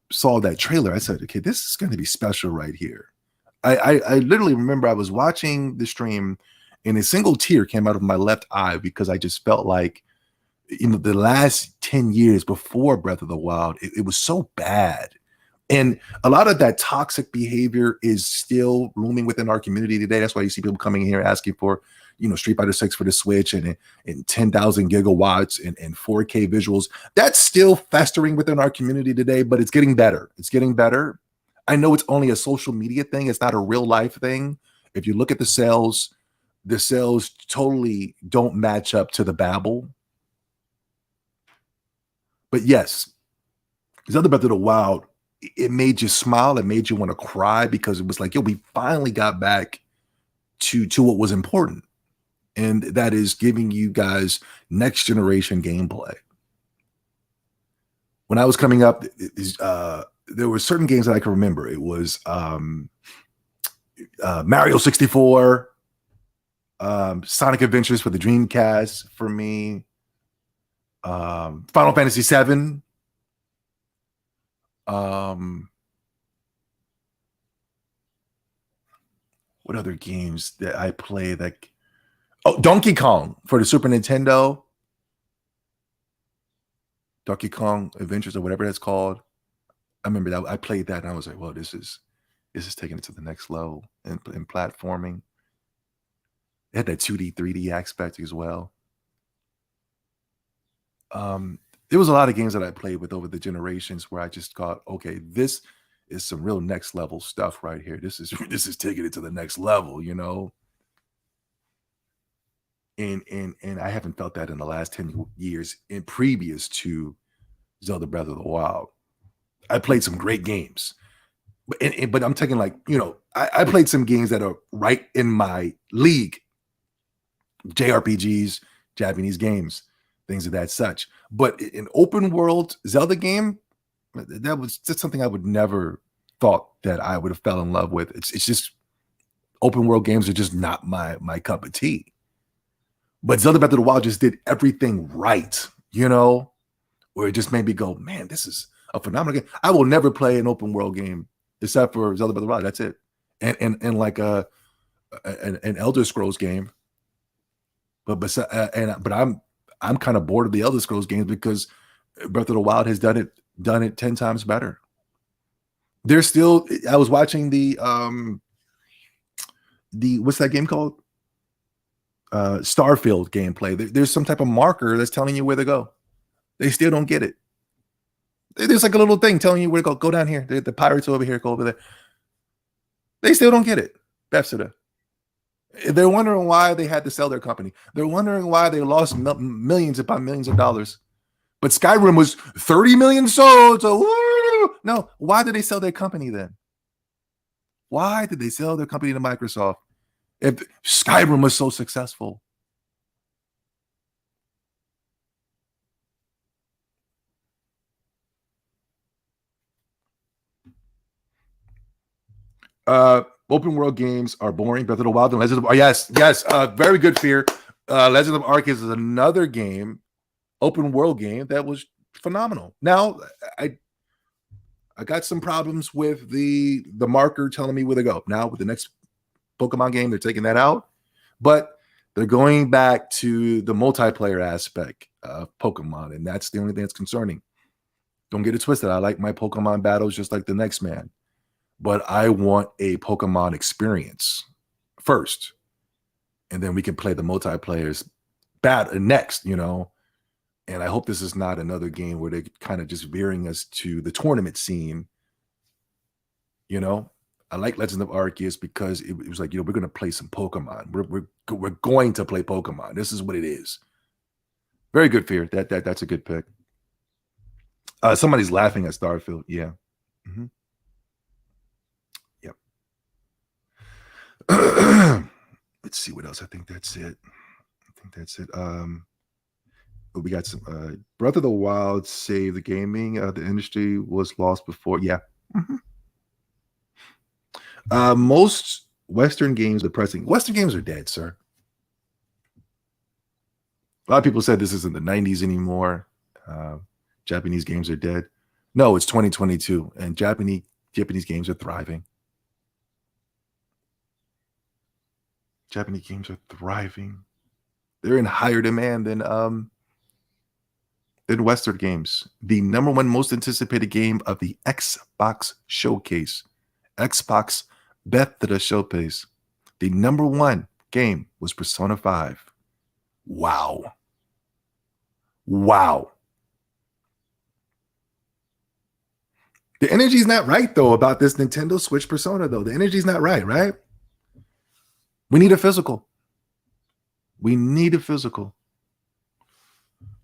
saw that trailer, I said, okay, this is going to be special right here. I literally remember I was watching the stream and a single tear came out of my left eye because I just felt like, the last 10 years before Breath of the Wild, it was so bad. And a lot of that toxic behavior is still looming within our community today. That's why you see people coming here asking for, Street Fighter 6 for the Switch and 10,000 gigawatts and 4K visuals. That's still festering within our community today, but it's getting better. It's getting better. I know it's only a social media thing. It's not a real life thing. If you look at the sales totally don't match up to the babble. But yes, Zelda Breath of the Wild, it made you smile. It made you want to cry because it was like, yo, we finally got back to what was important. And that is giving you guys next generation gameplay. When I was coming up, there were certain games that I can remember. It was Mario 64, Sonic Adventures for the Dreamcast for me, Final Fantasy VII. what other games that I play that? Oh, Donkey Kong for the Super Nintendo. Donkey Kong Adventures or whatever that's called. I remember that I played that and I was like, well, this is taking it to the next level in platforming. It had that 2D, 3D aspect as well. There was a lot of games that I played with over the generations where I just thought, okay, this is some real next level stuff right here. This is taking it to the next level, you know. And I haven't felt that in the last 10 years in previous to Zelda Breath of the Wild. I played some great games. But I'm taking like, you know, I played some games that are right in my league. JRPGs, Japanese games, things of that such. But an open world Zelda game, that was just something I would never thought that I would have fell in love with. It's just open world games are just not my cup of tea. But Zelda Breath of the Wild just did everything right, you know, where it just made me go, man, this is a phenomenal game. I will never play an open world game except for Zelda Breath of the Wild. That's it. And like an Elder Scrolls game. But I'm kind of bored of the Elder Scrolls games because Breath of the Wild has done it 10 times better. There's still, I was watching the what's that game called? Starfield gameplay. There's some type of marker that's telling you where to go. They still don't get it. There's like a little thing telling you where to go. Go down here. The pirates over here. Go over there. They still don't get it. Bethesda. They're wondering why they had to sell their company. They're wondering why they lost millions upon millions of dollars. But Skyrim was 30 million sold. So no, why did they sell their company then? Why did they sell their company to Microsoft if Skyrim was so successful? Open world games are boring. Breath of the Wild and Legend of yes, very good fear. Legend of Arceus is another game, open world game that was phenomenal. Now I got some problems with the marker telling me where to go. Now with the next Pokemon game, they're taking that out, but they're going back to the multiplayer aspect of Pokemon, and that's the only thing that's concerning. Don't get it twisted. I like my Pokemon battles just like the next man. But I want a Pokemon experience first. And then we can play the multiplayers next, you know. And I hope this is not another game where they're kind of just veering us to the tournament scene. You know, I like Legend of Arceus because it was like, you know, we're going to play some Pokemon. We're going to play Pokemon. This is what it is. Very good, Fear. That's a good pick. Somebody's laughing at Starfield. Yeah. Mm-hmm. Let's see what else. I think that's it. We got some Breath of the Wild saved the gaming. The industry was lost before. Yeah. Mm-hmm. Most Western games are depressing. Western games are dead, sir. A lot of people said this isn't the 90s anymore. Japanese games are dead. No, it's 2022, and Japanese games are thriving. Japanese games are thriving. They're in higher demand than Western games. The number one most anticipated game of the Xbox Showcase, Xbox Bethesda Showcase, the number one game was Persona 5. Wow. The energy's not right, though, about this Nintendo Switch Persona, though. The energy's not right? We need a physical.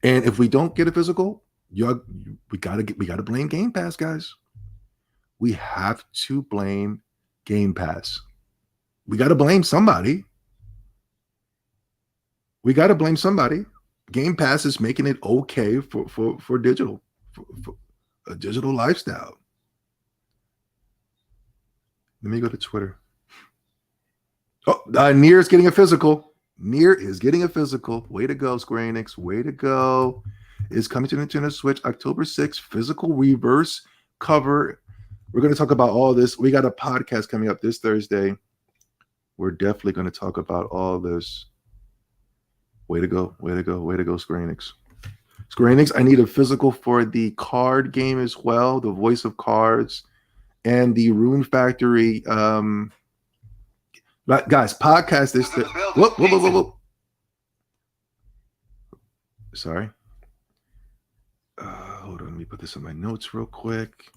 And if we don't get a physical, we gotta blame Game Pass, guys. We have to blame Game Pass. We gotta blame somebody. Game Pass is making it okay for digital, for a digital lifestyle. Let me go to Twitter. Oh, Nier is getting a physical. Way to go, Square Enix. Way to go. It's coming to Nintendo Switch October 6th. Physical reverse cover. We're going to talk about all this. We got a podcast coming up this Thursday We're definitely going to talk about all this. Way to go. Way to go. Way to go, Square Enix. Square Enix, I need a physical for the card game as well, the Voice of Cards and the Rune Factory. But guys, podcast this. Whoop. Sorry. Hold on. Let me put this in my notes real quick.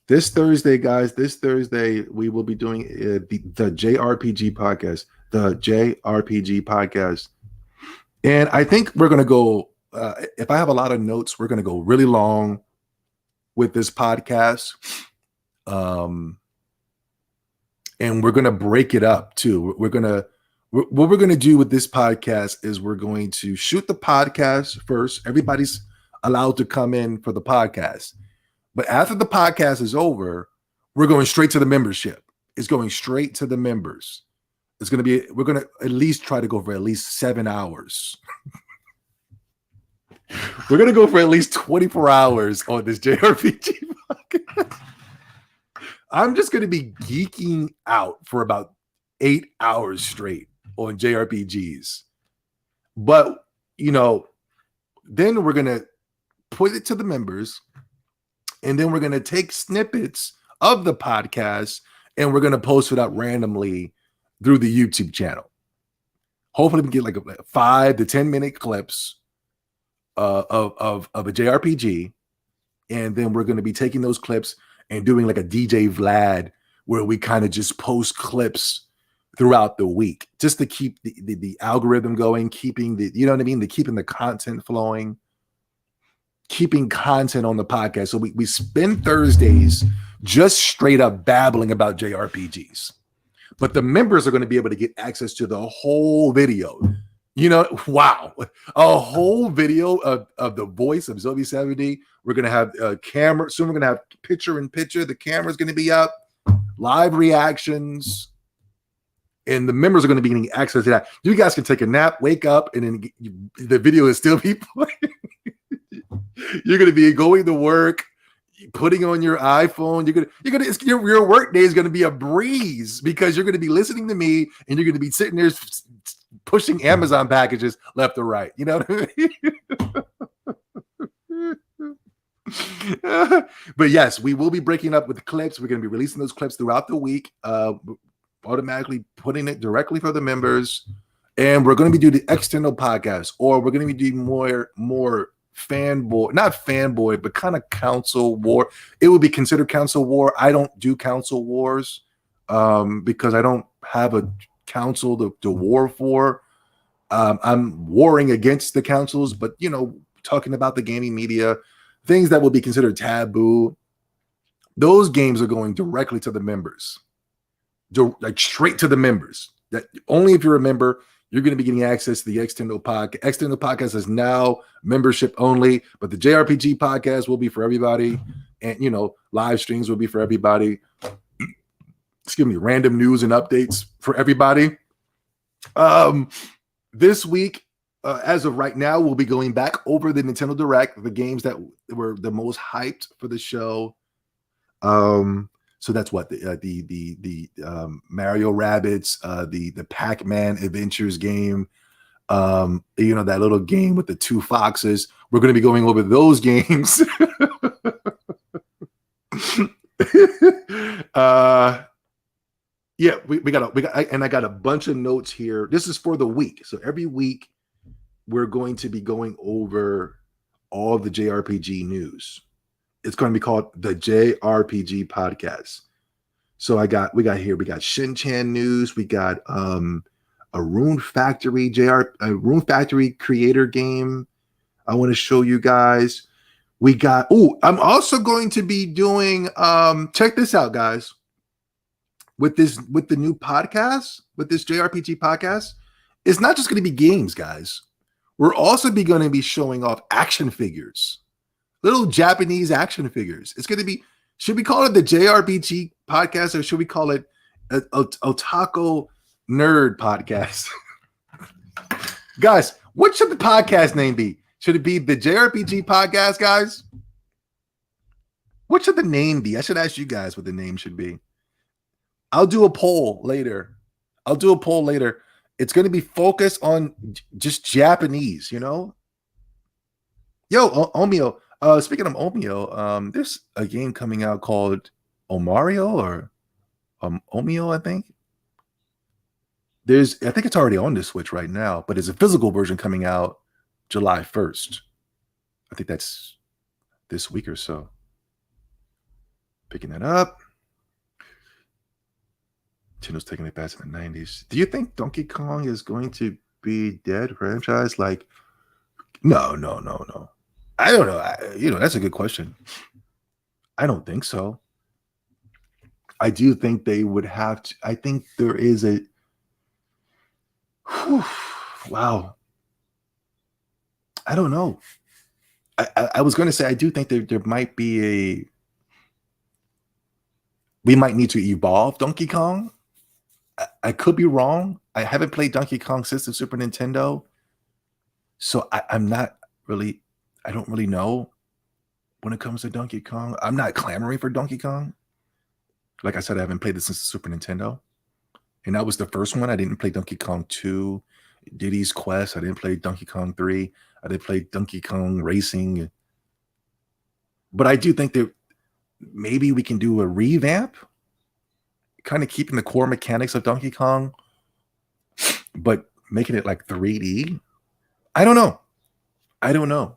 This Thursday, guys, we will be doing the JRPG podcast. The JRPG podcast. And I think we're going to go, if I have a lot of notes, we're going to go really long with this podcast. And we're going to break it up too. What we're going to do with this podcast is we're going to shoot the podcast first. Everybody's allowed to come in for the podcast. But after the podcast is over, we're going straight to the membership. It's going straight to the members. It's going to be, we're going to at least try to go for at least 7 hours. We're going to go for at least 24 hours on this JRPG podcast. I'm just going to be geeking out for about 8 hours straight on JRPGs. But, then we're going to put it to the members, and then we're going to take snippets of the podcast, and we're going to post it out randomly through the YouTube channel. Hopefully we can get like 5 to 10 minute clips of a JRPG. And then we're going to be taking those clips and doing like a DJ Vlad where we kind of just post clips throughout the week just to keep the algorithm going, keeping keeping the content flowing, keeping content on the podcast. So we spend Thursdays just straight up babbling about JRPGs. But the members are going to be able to get access to the whole video. Wow. A whole video of the voice of Zoe 70. We're going to have a camera. Soon we're going to have picture in picture. The camera's going to be up. Live reactions. And the members are going to be getting access to that. You guys can take a nap, wake up, and then the video is still be playing. You're going to be going to work, putting on your iPhone. Your work day is going to be a breeze because you're going to be listening to me and you're going to be sitting there pushing Amazon packages left or right. You know what I mean? But yes, we will be breaking up with clips. We're going to be releasing those clips throughout the week, automatically putting it directly for the members. And we're going to be doing the external podcast, or we're going to be doing more not fanboy, but kind of council war. It would be considered council war. I don't do council wars because I don't have a council to war for. I'm warring against the councils, but talking about the gaming media, things that would be considered taboo, those games are going directly to the members, like straight to the members. That only if you're a member, you're going to be getting access to the Extendo podcast. Extendo podcast is now membership only, but the JRPG podcast will be for everybody. And, live streams will be for everybody. Excuse me, random news and updates for everybody. This week, as of right now, we'll be going back over the Nintendo Direct, the games that were the most hyped for the show. So that's what the Mario Rabbids, the Pac-Man Adventures game, that little game with the 2 foxes. We're going to be going over those games. Yeah, we got and I got a bunch of notes here. This is for the week. So every week we're going to be going over all the JRPG news. It's going to be called the JRPG podcast. So we got Shin-Chan news. We got a Rune Factory Rune Factory creator game I want to show you guys. We got I'm also going to be doing check this out, guys. With the new podcast, with this JRPG podcast, it's not just going to be games, guys. We're also going to be showing off action figures. Little Japanese action figures. It's going to be, should we call it the JRPG podcast or should we call it a Otaku Nerd podcast? Guys, what should the podcast name be? Should it be the JRPG podcast, guys? What should the name be? I should ask you guys what the name should be. I'll do a poll later. I'll do a poll later. It's going to be focused on just Japanese, you know? Yo, Omio. Speaking of Omio, there's a game coming out called Omario or Omio, I think. I think it's already on the Switch right now, but there's a physical version coming out July 1st. I think that's this week or so. Picking it up. Nintendo's taking it back to the 90s. Do you think Donkey Kong is going to be dead franchise? Like, no. I don't know. That's a good question. I don't think so. I do think they would have to. I think there is a. Wow. I don't know. I was going to say I do think there might be we might need to evolve Donkey Kong. I could be wrong. I haven't played Donkey Kong since the Super Nintendo, so I'm not really. I don't really know when it comes to Donkey Kong. I'm not clamoring for Donkey Kong. Like I said, I haven't played this since the Super Nintendo, and that was the first one. I didn't play Donkey Kong 2, Diddy's Quest. I didn't play Donkey Kong 3. I didn't play Donkey Kong Racing. But I do think that maybe we can do a revamp, kind of keeping the core mechanics of Donkey Kong, but making it like 3D. I don't know.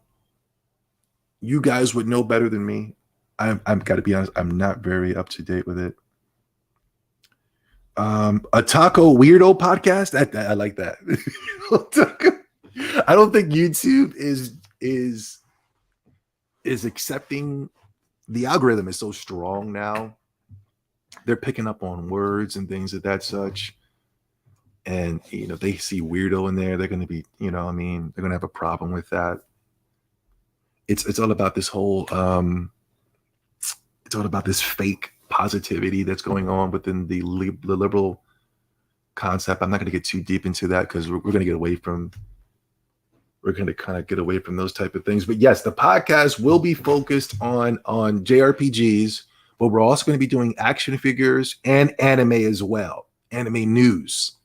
You guys would know better than me. I'm got to be honest. I'm not very up to date with it. A taco weirdo podcast. I like that. I don't think YouTube is accepting. The algorithm is so strong now. They're picking up on words and things of that such. And they see weirdo in there, they're going to be, they're going to have a problem with that. It's all about this whole it's all about this fake positivity that's going on within the liberal concept. I'm not going to get too deep into that because we're going to get away from. We're going to kind of get away from those type of things. But yes, the podcast will be focused on JRPGs, but we're also going to be doing action figures and anime as well, anime news.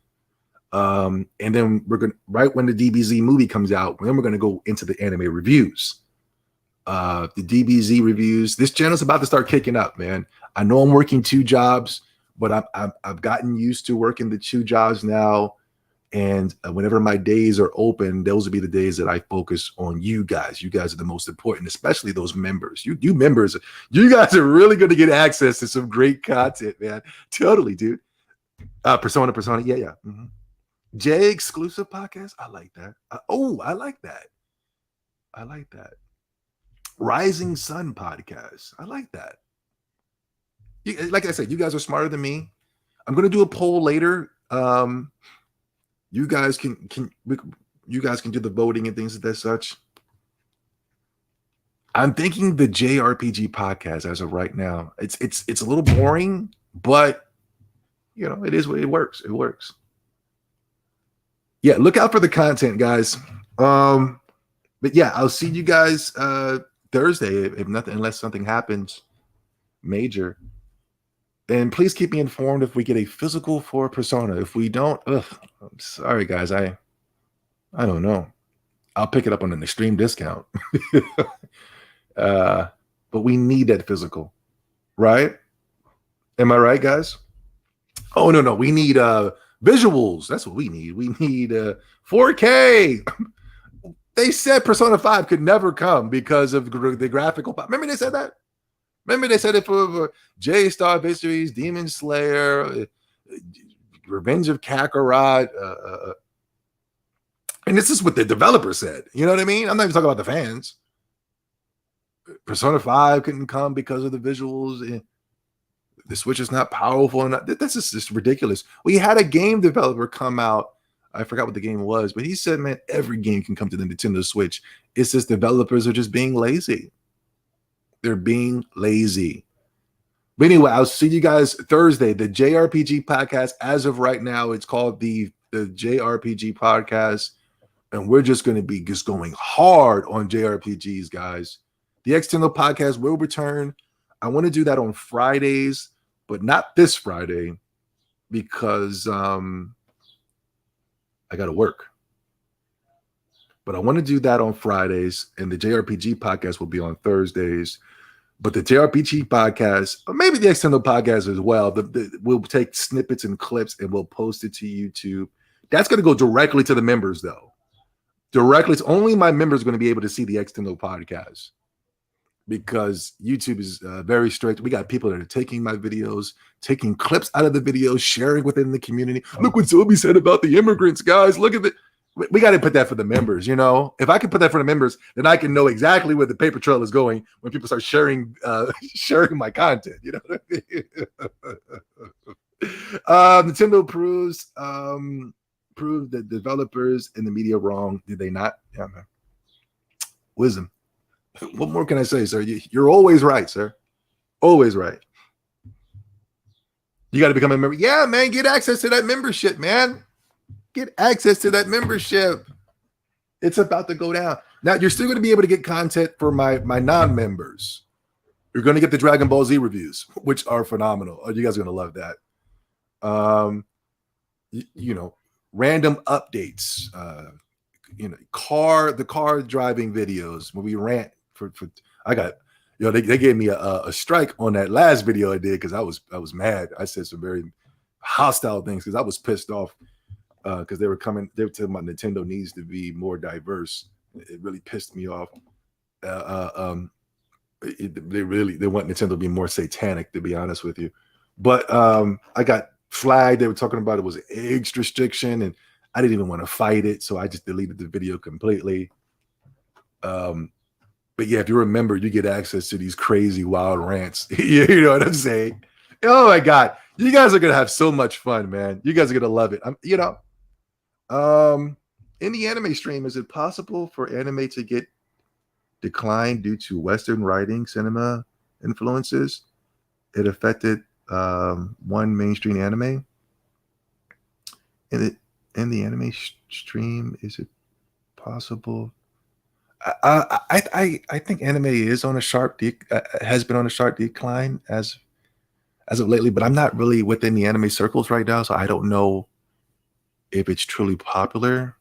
And then we're going to, right when the DBZ movie comes out, then we're going to go into the anime reviews. The DBZ reviews. This channel's about to start kicking up, man. I know I'm working 2 jobs, but I've gotten used to working the 2 jobs now. And whenever my days are open, those will be the days that I focus on you guys. You guys are the most important, especially those members. You members, you guys are really going to get access to some great content, man. Totally, dude. Persona. Yeah. Mm-hmm. J exclusive podcast. I like that. I like that. Rising Sun podcast. I like that. Like I said, you guys are smarter than me. I'm going to do a poll later. You guys can do the voting and things of that such. I'm thinking the JRPG podcast as of right now. It's a little boring, but it is what it works. It works. Yeah, look out for the content, guys. But yeah, I'll see you guys Thursday unless something happens major. And please keep me informed if we get a physical for Persona. If we don't, I'm sorry, guys. I don't know. I'll pick it up on an extreme discount. But we need that physical, right? Am I right, guys? Oh, no. We need visuals. That's what we need. We need 4K. They said Persona 5 could never come because of the graphical. Remember they said that? Remember they said it for J-Star Victories, Demon Slayer, Revenge of Kakarot. And this is what the developer said. You know what I mean? I'm not even talking about the fans. Persona 5 couldn't come because of the visuals. The Switch is not powerful enough. This is just ridiculous. We had a game developer come out. I forgot what the game was, but he said, man, every game can come to the Nintendo Switch. It's just developers are just being lazy. They're being lazy. But anyway, I'll see you guys Thursday. The JRPG podcast, as of right now, it's called the JRPG podcast. And we're just going to be going hard on JRPGs, guys. The External podcast will return. I want to do that on Fridays, but not this Friday. because I got to work. But I want to do that on Fridays, and the JRPG podcast will be on Thursdays. But the JRPG podcast, or maybe the external podcast as well, we'll take snippets and clips and we'll post it to YouTube. That's going to go directly to the members, though. Directly, it's only my members going to be able to see the external podcast because YouTube is very strict. We got people that are taking my videos, taking clips out of the videos, sharing within the community. Look what Zobi said about the immigrants, guys. Look at it. We got to put that for the members, you know. If I can put that for the members, then I can know exactly where the paper trail is going when people start sharing sharing my content. You know what I mean? Nintendo proved the developers and the media wrong. Did they not? Yeah, man. Wisdom. What more can I say, sir? You're always right, sir. Always right. You got to become a member. Yeah, man. Get access to that membership, man. Get access to that membership. It's about to go down. Now, you're still going to be able to get content for my non-members. You're going to get the Dragon Ball Z reviews, which are phenomenal. Oh, you guys are going to love that. You know, random updates. You know, the car driving videos when we rant for I got, you know, they gave me a strike on that last video I did because I was mad. I said some very hostile things because I was pissed off. Because they were talking about Nintendo needs to be more diverse. It really pissed me off. They want Nintendo to be more satanic, to be honest with you. But I got flagged. They were talking about it was age restriction, and I didn't even want to fight it, so I just deleted the video completely. But yeah, if you remember, you get access to these crazy wild rants. You know what I'm saying? Oh my God, you guys are gonna have so much fun, man. You guys are gonna love it. You know. In the anime stream, is it possible for anime to get declined due to Western writing cinema influences? It affected one mainstream anime. In the anime stream, is it possible? I think anime is on a sharp has been on a sharp decline as of lately, but I'm not really within the anime circles right now, so I don't know if it's truly popular.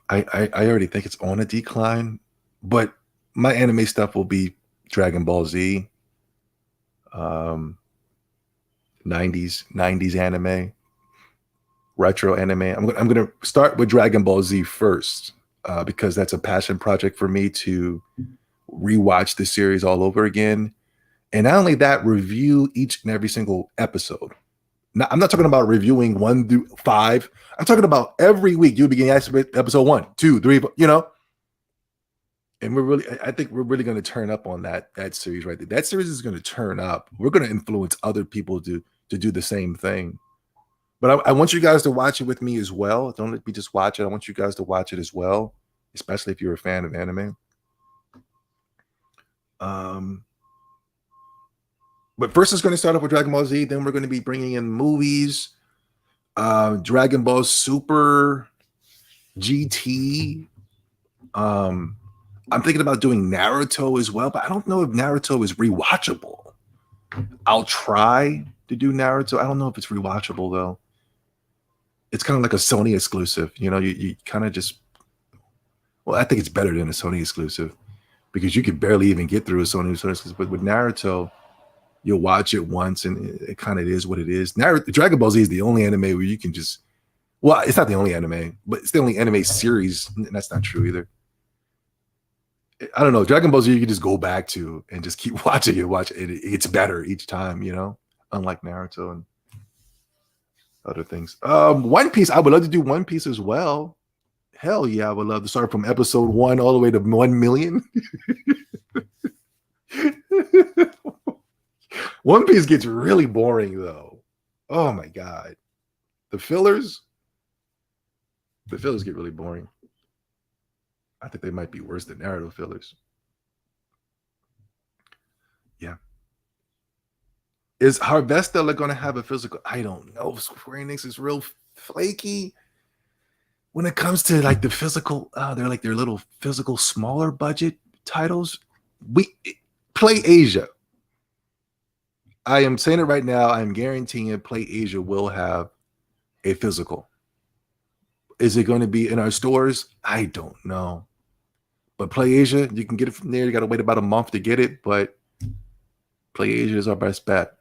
I already think it's on a decline, but my anime stuff will be Dragon Ball Z, 90s anime, retro anime. I'm gonna start with Dragon Ball Z first because that's a passion project for me to rewatch the series all over again, and not only that, review each and every single episode. Now, I'm not talking about reviewing 1 through 5. I'm talking about every week you'll be getting episode 1, 2, 3, you know. And I think we're really going to turn up on that series right there. That series is going to turn up. We're going to influence other people to do the same thing. But I want you guys to watch it with me as well. Don't let me just watch it. I want you guys to watch it as well, especially if you're a fan of anime. But first, it's going to start off with Dragon Ball Z. Then we're going to be bringing in movies, Dragon Ball Super, GT. I'm thinking about doing Naruto as well, but I don't know if Naruto is rewatchable. I'll try to do Naruto. I don't know if it's rewatchable though. It's kind of like a Sony exclusive. You know, you kind of just. Well, I think it's better than a Sony exclusive because you can barely even get through a Sony exclusive. But with Naruto, you'll watch it once and it kind of is what it is. Dragon Ball Z is the only anime where you can just, well, it's not the only anime, but it's the only anime series. And that's not true either. I don't know. Dragon Ball Z, you can just go back to and just keep watching it. It's better each time, you know, unlike Naruto and other things. One Piece, I would love to do One Piece as well. Hell yeah, I would love to start from episode 1 all the way to 1 million. One Piece gets really boring though. Oh my God. The fillers get really boring. I think they might be worse than Naruto fillers. Yeah. Is Harvesta going to have a physical? I don't know. Square Enix is real flaky when it comes to like the physical. They're like their little physical, smaller budget titles. We play Asia. I am saying it right now. I'm guaranteeing Play Asia will have a physical. Is it going to be in our stores? I don't know. But Play Asia, you can get it from there. You got to wait about a month to get it, but Play Asia is our best bet.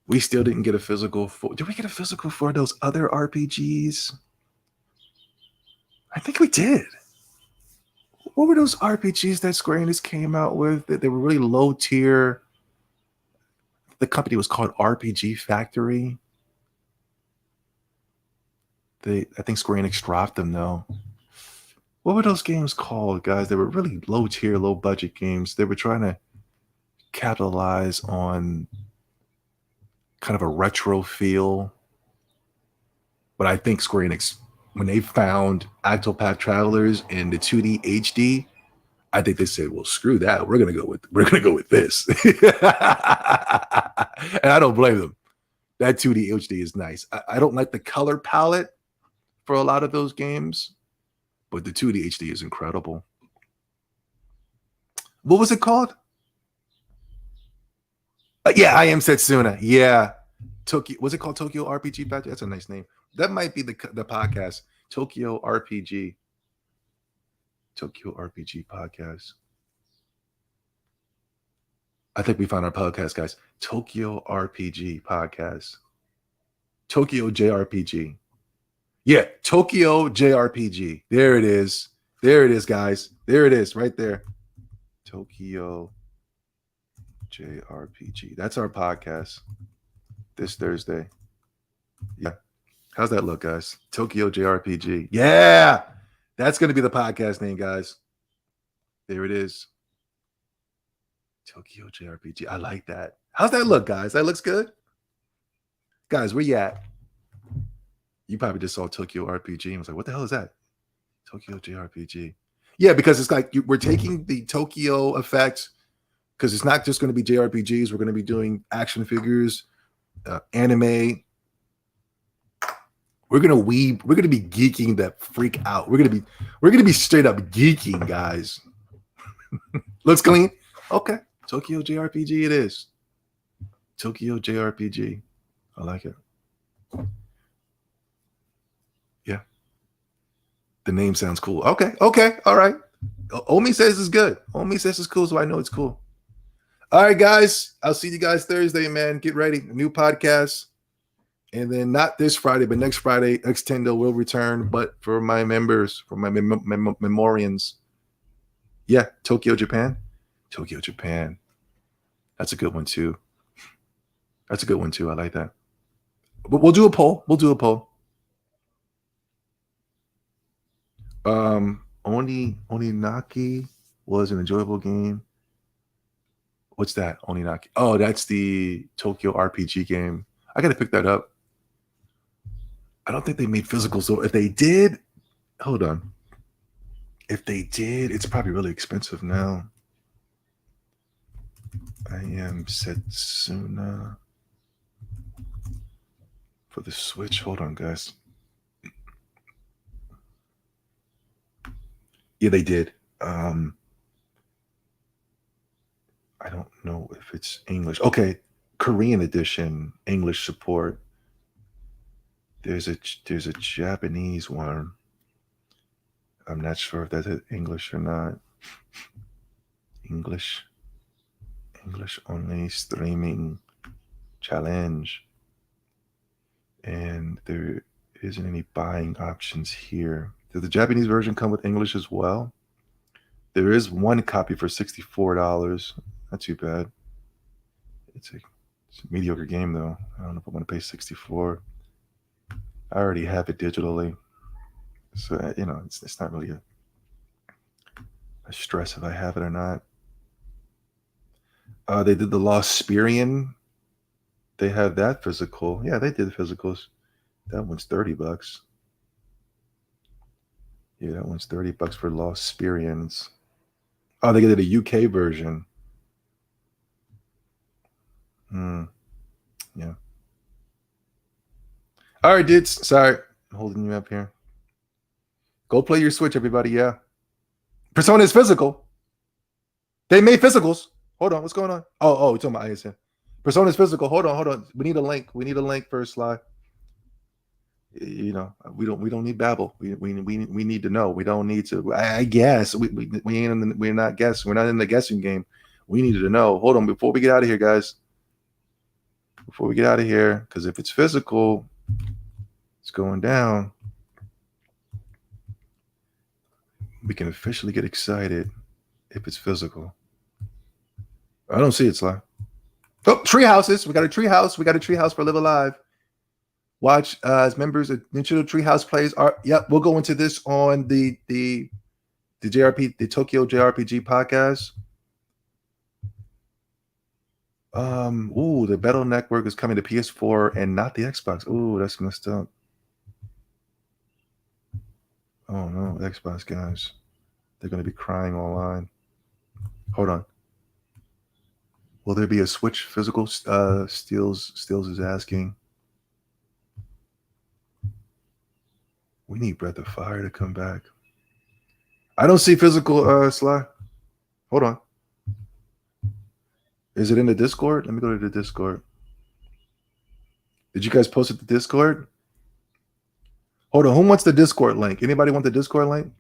We still didn't get a physical for. Did we get a physical for those other RPGs? I think we did. What were those RPGs that Square Enix came out with? They were really low tier. The company was called RPG Factory. I think Square Enix dropped them though. What were those games called, guys? They were really low tier, low budget games. They were trying to capitalize on kind of a retro feel. But I think Square Enix, when they found Octopath Travelers in the 2D HD, I think they said, "Well, screw that. We're gonna go with this." And I don't blame them. That 2D HD is nice. I don't like the color palette for a lot of those games, but the 2D HD is incredible. What was it called? Yeah, I Am Setsuna. Yeah. Tokyo. Was it called Tokyo RPG Factory? That's a nice name. That might be the podcast. Tokyo RPG. Tokyo RPG podcast. I think we found our podcast, guys. Tokyo RPG podcast. Tokyo JRPG. Yeah, Tokyo JRPG. There it is. There it is, guys. There it is, right there. Tokyo JRPG. That's our podcast this Thursday. Yeah. How's that look, guys? Tokyo JRPG. Yeah. That's going to be the podcast name, guys. There it is. Tokyo JRPG. I like that. How's that look, guys? That looks good? Guys, where you at? You probably just saw Tokyo RPG and was like, what the hell is that? Tokyo JRPG. Yeah, because it's like we're taking the Tokyo effect, because it's not just going to be JRPGs. We're going to be doing action figures, anime. We're going to be geeking the freak out. We're going to be straight up geeking, guys. Looks clean. Okay. Tokyo JRPG it is. Tokyo JRPG. I like it. Yeah. The name sounds cool. Okay. All right. Omi says it's good. Omi says it's cool, so I know it's cool. All right, guys. I'll see you guys Thursday, man. Get ready. A new podcast. And then not this Friday, but next Friday, Extendo will return. But for my members, for my memorians. Yeah, Tokyo, Japan. Tokyo, Japan. That's a good one, too. I like that. But we'll do a poll. Oninaki was an enjoyable game. What's that? Oninaki. Oh, that's the Tokyo RPG game. I got to pick that up. I don't think they made physicals. So if they did, hold on. If they did, it's probably really expensive now. I Am Setsuna for the Switch. Hold on, guys. Yeah, they did. I don't know if it's English. Okay, Korean edition, English support. There's a Japanese one. I'm not sure if that's English or not. English only streaming challenge. And there isn't any buying options here. Does the Japanese version come with English as well? There is one copy for $64. Not too bad. It's a mediocre game though. I don't know if I want to pay $64. I already have it digitally. So, it's not really a stress if I have it or not. They did the Lost Spirian. They have that physical. Yeah, they did physicals. That one's $30. Yeah, that one's $30 for Lost Spirians. Oh, they did a UK version. Yeah. All right, dudes. Sorry, I'm holding you up here. Go play your Switch, everybody. Yeah. Persona is physical. They made physicals. Hold on. What's going on? Oh, you're talking about ISN. Persona's physical. Hold on. We need a link. We need a link first, Sly. You know, we don't need babble. We need to know. We don't need to. I guess we ain't in the, we're not guessing. We're not in the guessing game. We needed to know. Hold on, before we get out of here, guys. Before we get out of here, because if it's physical, it's going down. We can officially get excited if it's physical. I don't see it, Sly. Oh, tree houses. We got a tree house. We got a tree house for Live Alive. Watch as members of Nintendo Treehouse plays are. Yep, we'll go into this on the JRP, the Tokyo JRPG podcast. The Battle Network is coming to PS4 and not the Xbox. Ooh, that's messed up. Oh no, Xbox guys, they're gonna be crying online. Hold on. Will there be a Switch physical? Steels is asking. We need Breath of Fire to come back. I don't see physical, Sly. Hold on. Is it in the Discord? Let me go to the Discord. Did you guys post it to Discord? Hold on. Who wants the Discord link? Anybody want the Discord link?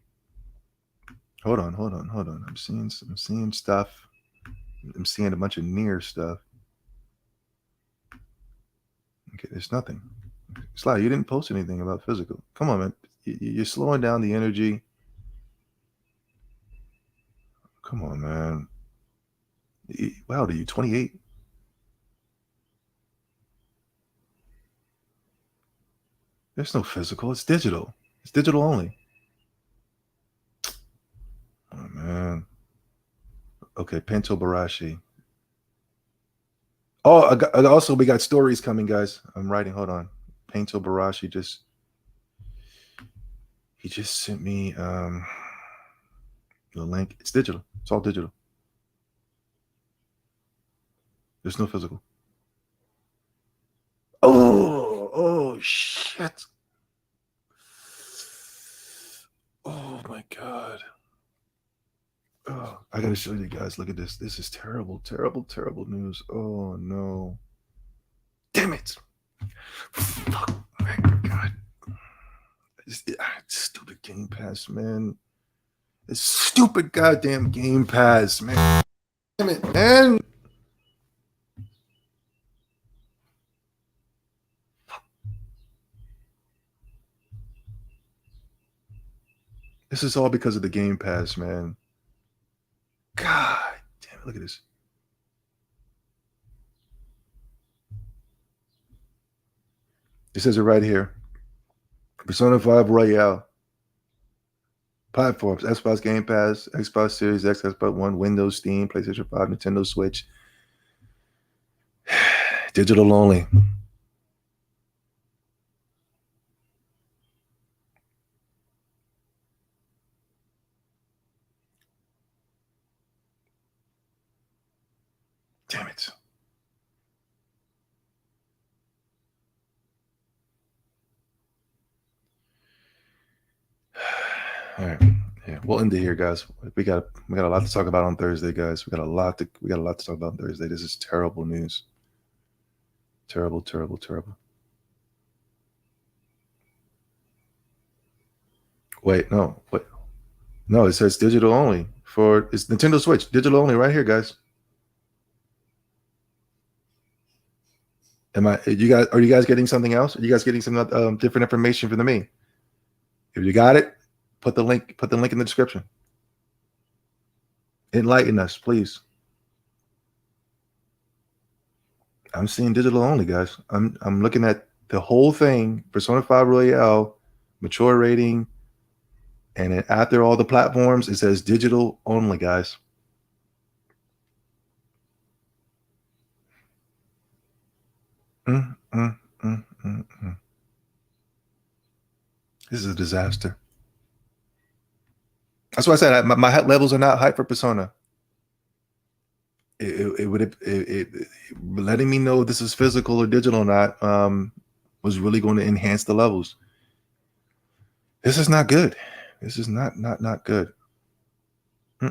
Hold on. I'm seeing stuff. I'm seeing a bunch of near stuff. Okay, there's nothing. Sly, you didn't post anything about physical. Come on, man. You're slowing down the energy. Come on, man. Wow, are you 28? There's no physical. It's digital. It's digital only. Oh, man. Okay, Pento Barashi. Oh, also, we got stories coming, guys. I'm writing. Hold on. Pento Barashi just sent me the link. It's digital. It's all digital. There's no physical. Oh shit. Oh my god. Oh, I gotta show you guys. Look at this. This is terrible news. Oh no. Damn it. Fuck, my god. Stupid Game Pass, man. This stupid goddamn Game Pass, man. Damn it, man. This is all because of the Game Pass, man. God damn it, look at this. It says it right here. Persona 5 Royale. Platforms: Xbox Game Pass, Xbox Series X, Xbox One, Windows, Steam, PlayStation 5, Nintendo Switch. Digital only. Damn it. All right. Yeah, we'll end it here, guys. We got a lot to talk about on Thursday, guys. We got a lot to talk about on Thursday. This is terrible news. Terrible. Wait, no. Wait. No, it says digital only it's Nintendo Switch. Digital only right here, guys. Are you guys getting something else? Are you guys getting some different information from me? If you got it, put the link in the description. Enlighten us, please. I'm seeing digital only, guys. I'm looking at the whole thing, Persona 5 Royale, mature rating, and then after all the platforms, it says digital only, guys. This is a disaster. That's why I said my levels are not hyped for Persona. It letting me know if this is physical or digital or not was really going to enhance the levels. This is not good. This is not good. I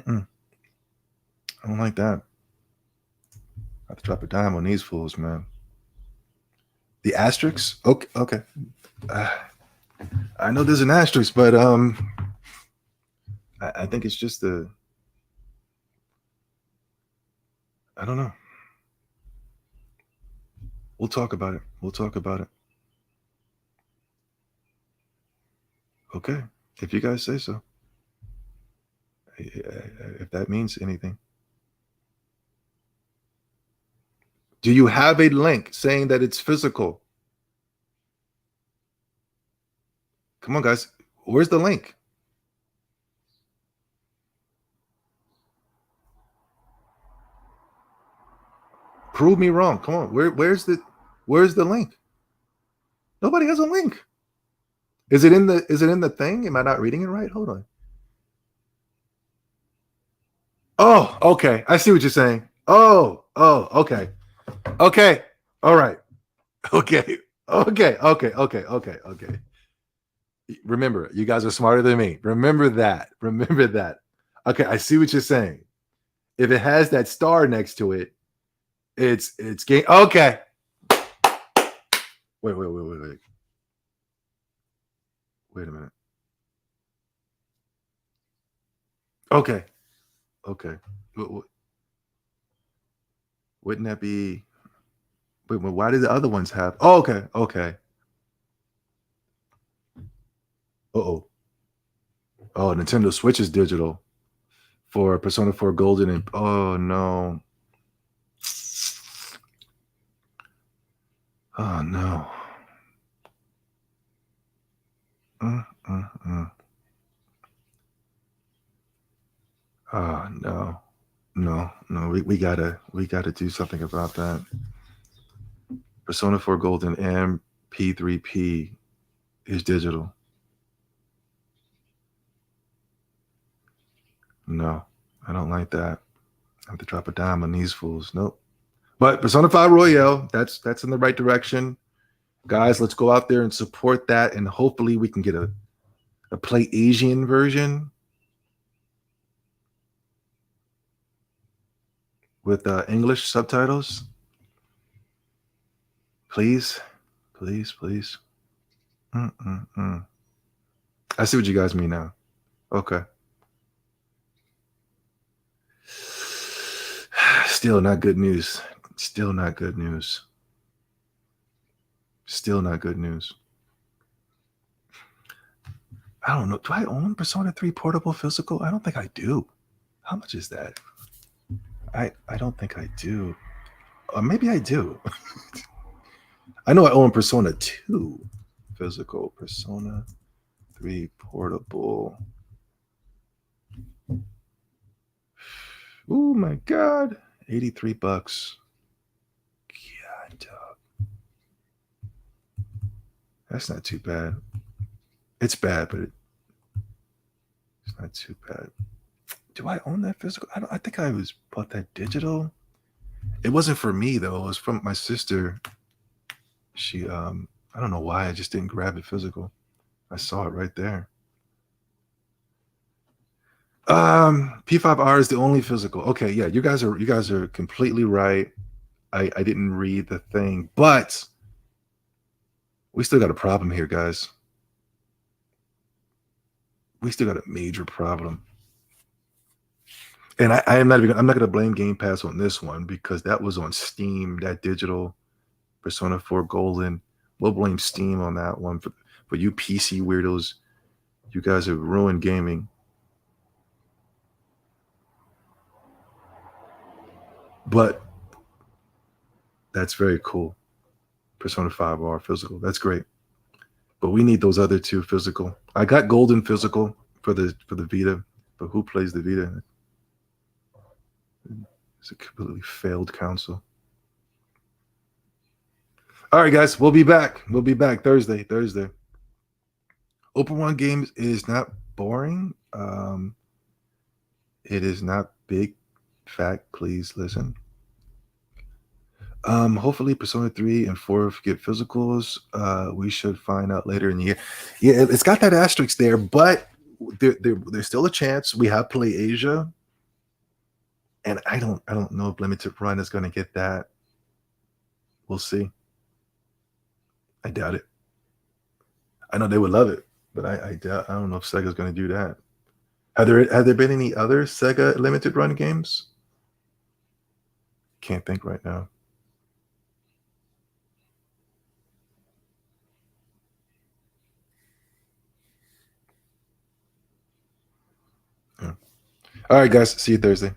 don't like that. I have to drop a dime on these fools, man. The asterisks? Okay, okay. I know there's an asterisk, but I think it's just the. I don't know. We'll talk about it. We'll talk about it. Okay, if you guys say so. If that means anything. Do you have a link saying that it's physical? Come on, guys. Where's the link? Prove me wrong. Come on. Where's the link? Nobody has a link. Is it in the thing? Am I not reading it right? Hold on. Oh, okay. I see what you're saying. Oh, okay. Okay. All right. Okay. Okay. Remember, you guys are smarter than me. Remember that. Okay, I see what you're saying. If it has that star next to it, it's game. Okay. Wait. Wait a minute. Okay. Wouldn't that be? Wait, why did the other ones have? Oh, okay. Oh, Nintendo Switch is digital for Persona 4 Golden, and oh no. Oh no. Oh no. We gotta do something about that. Persona 4 Golden and P3P is digital. No, I don't like that. I have to drop a dime on these fools. Nope. But Persona 5 Royale, that's in the right direction. Guys, let's go out there and support that, and hopefully we can get a Play Asian version with English subtitles. Please. I see what you guys mean now. Okay. Still not good news. I don't know. Do I own Persona 3 Portable Physical? I don't think I do. How much is that? I don't think I do. Maybe I do. I know I own Persona 2 Physical. Persona 3 Portable. Oh my God. $83. God, dog. That's not too bad. It's bad, but it's not too bad. Do I own that physical? I think I bought that digital. It wasn't for me though. It was from my sister. She I don't know why I just didn't grab it physical. I saw it right there. P5R is the only physical. Okay, yeah, you guys are completely right. I didn't read the thing, but we still got a problem here, guys. We still got a major problem. And I'm not going to blame Game Pass on this one because that was on Steam, that digital Persona 4 Golden. We'll blame Steam on that one for you PC weirdos. You guys have ruined gaming. But that's very cool. Persona 5R physical. That's great. But we need those other two physical. I got Golden physical for the Vita, but who plays the Vita? It's a completely failed console. All right, guys, we'll be back. Thursday. Open One Games is not boring. It is not big. Fact, please listen. Hopefully Persona 3 and 4 get physicals. We should find out later in the year. Yeah, it's got that asterisk there, but there's still a chance. We have Play Asia. And I don't know if Limited Run is going to get that. We'll see. I doubt it. I know they would love it, but I doubt. I don't know if Sega's going to do that. Have there been any other Sega Limited Run games? Can't think right now. Yeah. All right, guys. See you Thursday.